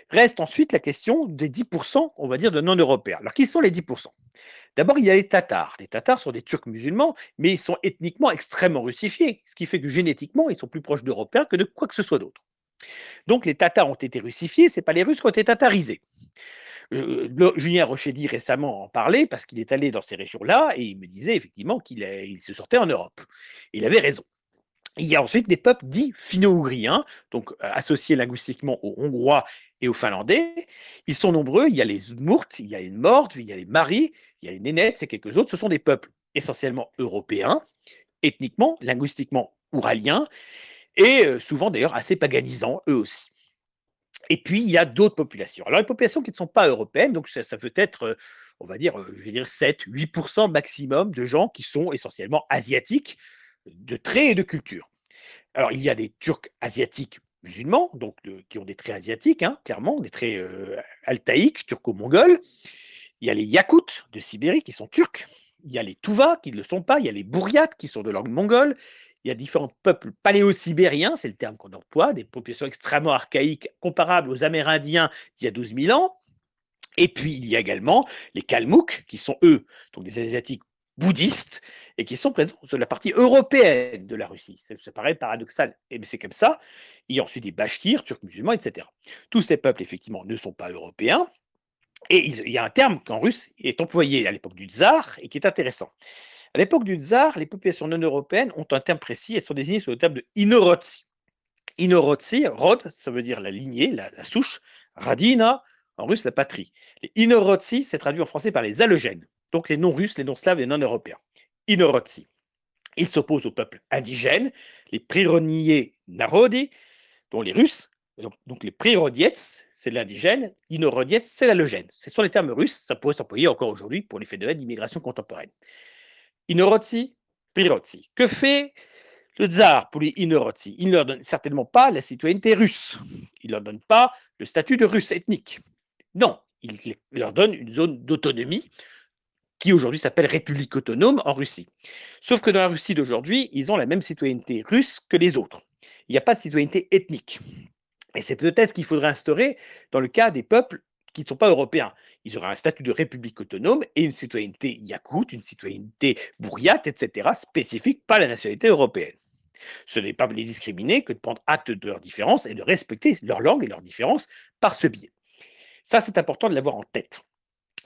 Reste ensuite la question des 10%, on va dire, de non-européens. Alors qui sont les 10%? D'abord, il y a les Tatars. Les Tatars sont des Turcs musulmans, mais ils sont ethniquement extrêmement russifiés, ce qui fait que génétiquement, ils sont plus proches d'Européens que de quoi que ce soit d'autre. Donc les Tatars ont été russifiés, ce n'est pas les Russes qui ont été tatarisés. Julien Rochedi récemment en parlait parce qu'il est allé dans ces régions-là et il me disait effectivement qu'il se sortait en Europe. Il avait raison. Il y a ensuite des peuples dits finno-ougriens, donc associés linguistiquement aux Hongrois et aux Finlandais. Ils sont nombreux, il y a les Udmurts, il y a les Mords, il y a les Maris, il y a les Nénètes et quelques autres. Ce sont des peuples essentiellement européens, ethniquement, linguistiquement ouraliens, et souvent d'ailleurs assez paganisants eux aussi. Et puis il y a d'autres populations. Alors les populations qui ne sont pas européennes, donc ça peut être, on va dire, je vais dire 7-8% maximum de gens qui sont essentiellement asiatiques, de traits et de culture. Alors, il y a des Turcs asiatiques musulmans, donc qui ont des traits asiatiques, hein, clairement, des traits altaïques, turco-mongols. Il y a les Yakoutes de Sibérie qui sont turcs. Il y a les Tuvas qui ne le sont pas. Il y a les Bouriates qui sont de langue mongole. Il y a différents peuples paléo-sibériens, c'est le terme qu'on emploie, des populations extrêmement archaïques comparables aux Amérindiens d'il y a 12 000 ans. Et puis, il y a également les Kalmouks, qui sont eux, donc des Asiatiques bouddhistes, et qui sont présents sur la partie européenne de la Russie. Ça paraît paradoxal, mais c'est comme ça. Il y a ensuite des Bashkirs, Turcs musulmans, etc. Tous ces peuples, effectivement, ne sont pas européens. Et il y a un terme qu'en russe est employé à l'époque du tsar et qui est intéressant. À l'époque du tsar, les populations non européennes ont un terme précis et sont désignées sous le terme de inorotsi. Inorotsi, rod, ça veut dire la lignée, la souche, radina, en russe, la patrie. Les inorotsi, c'est traduit en français par les allogènes, donc les non-russes, les non-slaves, les non-européens. Inorotsi. Ils s'opposent aux peuples indigènes, les Prironiye Narodi, dont les Russes, donc les Prirodiets, c'est l'indigène, Inorodiets, c'est l'allogène. Ce sont les termes russes, ça pourrait s'employer encore aujourd'hui pour les phénomènes d'immigration contemporaine. Inorotsi, Prirotsi. Que fait le tsar pour les Inorotsi? Il ne leur donne certainement pas la citoyenneté russe. Il ne leur donne pas le statut de russe ethnique. Non, il leur donne une zone d'autonomie qui aujourd'hui s'appelle République autonome en Russie. Sauf que dans la Russie d'aujourd'hui, ils ont la même citoyenneté russe que les autres. Il n'y a pas de citoyenneté ethnique. Et c'est peut-être ce qu'il faudrait instaurer dans le cas des peuples qui ne sont pas européens. Ils auraient un statut de république autonome et une citoyenneté yakoute, une citoyenneté bouriate, etc., spécifique, pas la nationalité européenne. Ce n'est pas les discriminer que de prendre acte de leurs différences et de respecter leur langue et leurs différences par ce biais. Ça, c'est important de l'avoir en tête.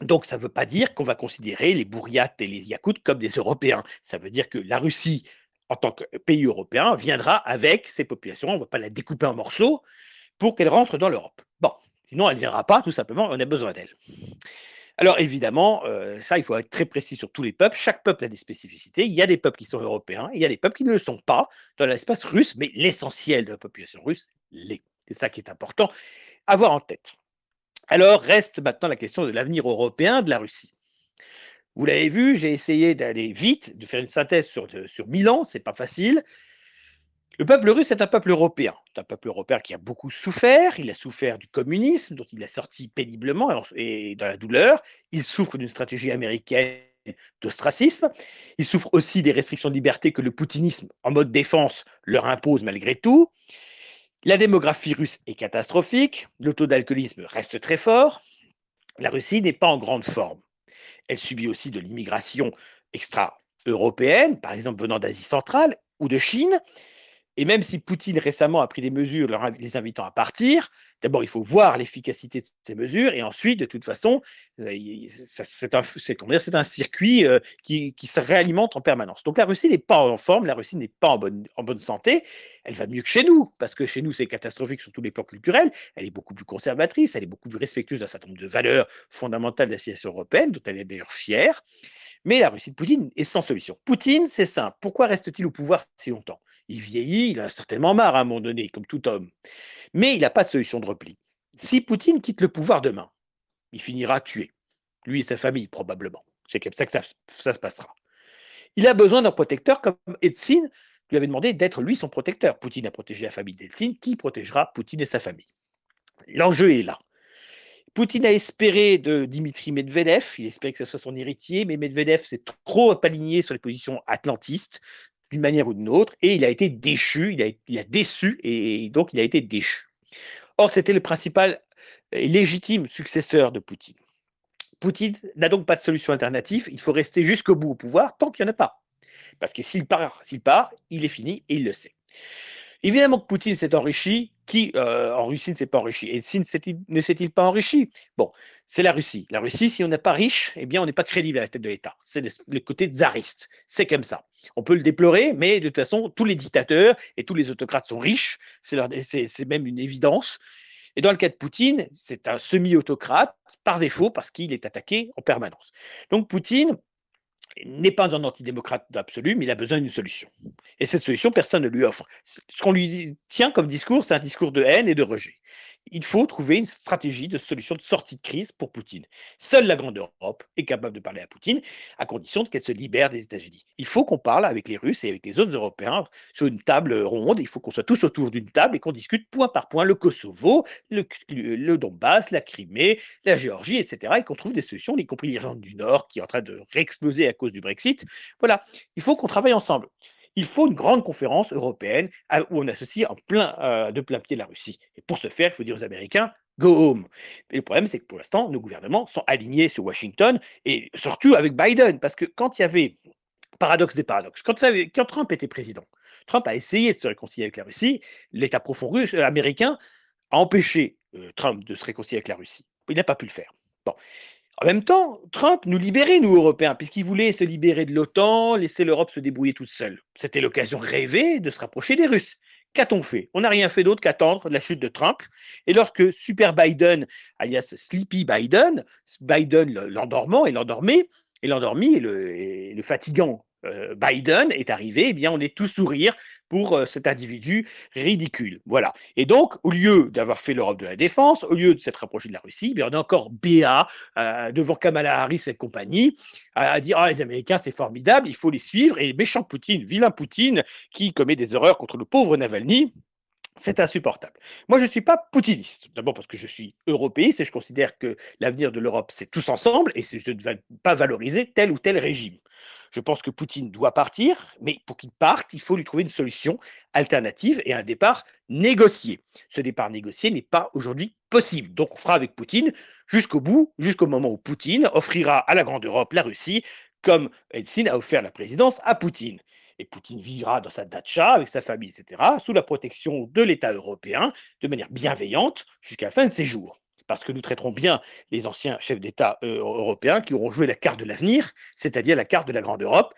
Donc, ça ne veut pas dire qu'on va considérer les Bouriates et les Yakoutes comme des Européens. Ça veut dire que la Russie, en tant que pays européen, viendra avec ces populations. On ne va pas la découper en morceaux pour qu'elle rentre dans l'Europe. Bon, sinon, elle ne viendra pas, tout simplement, on a besoin d'elle. Alors, évidemment, ça, il faut être très précis sur tous les peuples. Chaque peuple a des spécificités. Il y a des peuples qui sont européens, il y a des peuples qui ne le sont pas dans l'espace russe, mais l'essentiel de la population russe l'est. C'est ça qui est important à avoir en tête. Alors, reste maintenant la question de l'avenir européen de la Russie. Vous l'avez vu, j'ai essayé d'aller vite, de faire une synthèse sur 1000 ans, c'est pas facile. Le peuple russe est un peuple européen. C'est un peuple européen qui a beaucoup souffert. Il a souffert du communisme, dont il est sorti péniblement et dans la douleur. Il souffre d'une stratégie américaine d'ostracisme. Il souffre aussi des restrictions de liberté que le poutinisme, en mode défense, leur impose malgré tout. La démographie russe est catastrophique. Le taux d'alcoolisme reste très fort. La Russie n'est pas en grande forme. Elle subit aussi de l'immigration extra-européenne, par exemple venant d'Asie centrale ou de Chine. Et même si Poutine récemment a pris des mesures les invitant à partir, d'abord il faut voir l'efficacité de ces mesures et ensuite, de toute façon, c'est un circuit qui se réalimente en permanence. Donc la Russie n'est pas en forme, la Russie n'est pas en bonne santé. Elle va mieux que chez nous, parce que chez nous c'est catastrophique sur tous les plans culturels. Elle est beaucoup plus conservatrice, elle est beaucoup plus respectueuse d'un certain nombre de valeurs fondamentales de la civilisation européenne, dont elle est d'ailleurs fière. Mais la Russie de Poutine est sans solution. Poutine, c'est simple. Pourquoi reste-t-il au pouvoir si longtemps? Il vieillit, il a certainement marre à un moment donné, comme tout homme. Mais il n'a pas de solution de repli. Si Poutine quitte le pouvoir demain, il finira tué. Lui et sa famille, probablement. C'est comme ça que ça se passera. Il a besoin d'un protecteur comme Eltsine lui avait demandé d'être lui son protecteur. Poutine a protégé la famille d'Eltsine. Qui protégera Poutine et sa famille? L'enjeu est là. Poutine a espéré de Dimitri Medvedev, il espérait que ce soit son héritier, mais Medvedev s'est trop aligné sur les positions atlantistes, d'une manière ou d'une autre, et il a été déchu, il a déçu, et donc il a été déchu. Or, c'était le principal et légitime successeur de Poutine. Poutine n'a donc pas de solution alternative, il faut rester jusqu'au bout au pouvoir tant qu'il n'y en a pas. Parce que s'il part, il est fini, et il le sait. Évidemment que Poutine s'est enrichi. Qui en Russie ne s'est pas enrichi? Et ne s'est-il pas enrichi? Bon, c'est la Russie. La Russie, si on n'est pas riche, eh bien, on n'est pas crédible à la tête de l'État. C'est le côté tsariste. C'est comme ça. On peut le déplorer, mais de toute façon, tous les dictateurs et tous les autocrates sont riches. C'est même une évidence. Et dans le cas de Poutine, c'est un semi-autocrate par défaut parce qu'il est attaqué en permanence. Donc Poutine n'est pas un antidémocrate absolu, mais il a besoin d'une solution. Et cette solution, personne ne lui offre. Ce qu'on lui tient comme discours, c'est un discours de haine et de rejet. Il faut trouver une stratégie de solution de sortie de crise pour Poutine. Seule la grande Europe est capable de parler à Poutine, à condition qu'elle se libère des États-Unis. Il faut qu'on parle avec les Russes et avec les autres Européens sur une table ronde. Il faut qu'on soit tous autour d'une table et qu'on discute point par point le Kosovo, le Donbass, la Crimée, la Géorgie, etc. Et qu'on trouve des solutions, y compris l'Irlande du Nord, qui est en train de réexploser à cause du Brexit. Voilà, il faut qu'on travaille ensemble. Il faut une grande conférence européenne où on associe de plein pied la Russie. Et pour ce faire, il faut dire aux Américains, go home. Mais le problème, c'est que pour l'instant, nos gouvernements sont alignés sur Washington, et surtout avec Biden, parce que quand il y avait, paradoxe des paradoxes, quand Trump était président, Trump a essayé de se réconcilier avec la Russie, l'État profond américain a empêché Trump de se réconcilier avec la Russie. Il n'a pas pu le faire. Bon. En même temps, Trump nous libérait, nous, Européens, puisqu'il voulait se libérer de l'OTAN, laisser l'Europe se débrouiller toute seule. C'était l'occasion rêvée de se rapprocher des Russes. Qu'a-t-on fait? On n'a rien fait d'autre qu'attendre la chute de Trump. Et lorsque Super Biden, alias Sleepy Biden, Biden l'endormant et l'endormi, et le fatigant Biden est arrivé, eh bien, on est tous sourire pour cet individu ridicule. Voilà. Et donc, au lieu d'avoir fait l'Europe de la défense, au lieu de s'être rapproché de la Russie, eh bien, on est encore BA devant Kamala Harris et compagnie à dire ah, les Américains, c'est formidable, il faut les suivre. Et méchant Poutine, vilain Poutine, qui commet des horreurs contre le pauvre Navalny, c'est insupportable. Moi, je ne suis pas poutiniste. D'abord parce que je suis européiste et je considère que l'avenir de l'Europe, c'est tous ensemble et je ne vais pas valoriser tel ou tel régime. Je pense que Poutine doit partir, mais pour qu'il parte, il faut lui trouver une solution alternative et un départ négocié. Ce départ négocié n'est pas aujourd'hui possible. Donc, on fera avec Poutine jusqu'au bout, jusqu'au moment où Poutine offrira à la grande Europe la Russie, comme Helsinki a offert la présidence à Poutine. Et Poutine vivra dans sa datcha avec sa famille, etc., sous la protection de l'État européen, de manière bienveillante, jusqu'à la fin de ses jours. Parce que nous traiterons bien les anciens chefs d'État européens qui auront joué la carte de l'avenir, c'est-à-dire la carte de la grande Europe,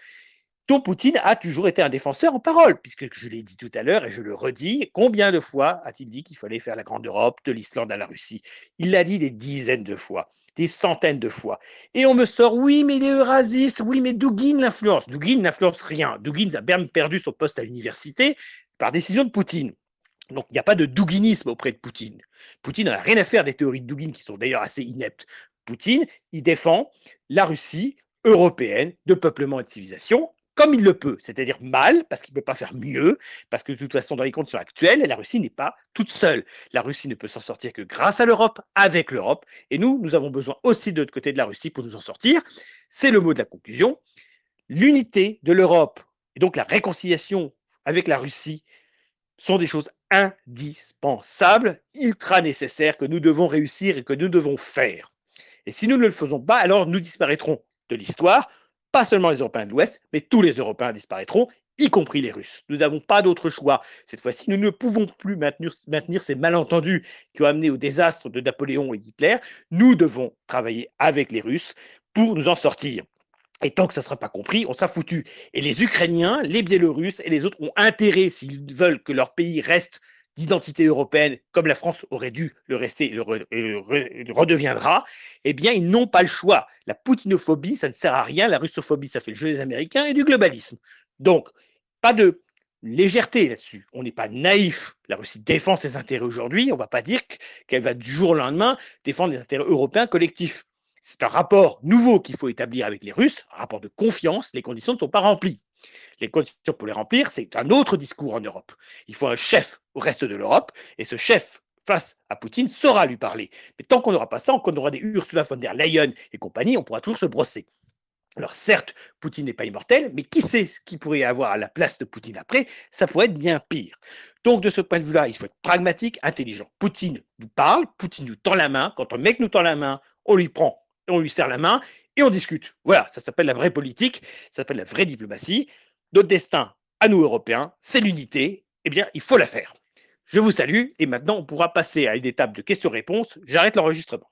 dont Poutine a toujours été un défenseur en parole, puisque je l'ai dit tout à l'heure et je le redis, combien de fois a-t-il dit qu'il fallait faire la grande Europe, de l'Islande à la Russie? Il l'a dit des dizaines de fois, des centaines de fois. Et on me sort, oui, mais les eurasistes, oui, mais Dugin l'influence. Dugin n'influence rien. Dugin a bien perdu son poste à l'université par décision de Poutine. Donc, il n'y a pas de douginisme auprès de Poutine. Poutine n'a rien à faire des théories de Dugin, qui sont d'ailleurs assez ineptes. Poutine, il défend la Russie européenne de peuplement et de civilisation, comme il le peut, c'est-à-dire mal, parce qu'il ne peut pas faire mieux, parce que de toute façon, dans les conditions actuelles, la Russie n'est pas toute seule. La Russie ne peut s'en sortir que grâce à l'Europe, avec l'Europe, et nous avons besoin aussi de l'autre côté de la Russie pour nous en sortir. C'est le mot de la conclusion. L'unité de l'Europe, et donc la réconciliation avec la Russie, sont des choses indispensables, ultra nécessaires, que nous devons réussir et que nous devons faire. Et si nous ne le faisons pas, alors nous disparaîtrons de l'histoire. Pas seulement les Européens de l'Ouest, mais tous les Européens disparaîtront, y compris les Russes. Nous n'avons pas d'autre choix. Cette fois-ci, nous ne pouvons plus maintenir ces malentendus qui ont amené au désastre de Napoléon et d'Hitler. Nous devons travailler avec les Russes pour nous en sortir. Et tant que ça ne sera pas compris, on sera foutu. Et les Ukrainiens, les Biélorusses et les autres ont intérêt, s'ils veulent que leur pays reste d'identité européenne, comme la France aurait dû le rester et le redeviendra, eh bien, ils n'ont pas le choix. La poutinophobie, ça ne sert à rien. La russophobie, ça fait le jeu des Américains et du globalisme. Donc, pas de légèreté là-dessus. On n'est pas naïf. La Russie défend ses intérêts aujourd'hui. On ne va pas dire qu'elle va du jour au lendemain défendre les intérêts européens collectifs. C'est un rapport nouveau qu'il faut établir avec les Russes, un rapport de confiance. Les conditions ne sont pas remplies. Les conditions pour les remplir, c'est un autre discours en Europe. Il faut un chef au reste de l'Europe, et ce chef, face à Poutine, saura lui parler. Mais tant qu'on n'aura pas ça, qu'on aura des Ursula von der Leyen et compagnie, on pourra toujours se brosser. Alors certes, Poutine n'est pas immortel, mais qui sait ce qu'il pourrait avoir à la place de Poutine après? Ça pourrait être bien pire. Donc de ce point de vue-là, il faut être pragmatique, intelligent. Poutine nous parle, Poutine nous tend la main. Quand un mec nous tend la main, on lui prend, on lui serre la main et on discute. Voilà, ça s'appelle la vraie politique, ça s'appelle la vraie diplomatie. Notre destin, à nous Européens, c'est l'unité eh bien, il faut la faire. Je vous salue et maintenant on pourra passer à une étape de questions-réponses. J'arrête l'enregistrement.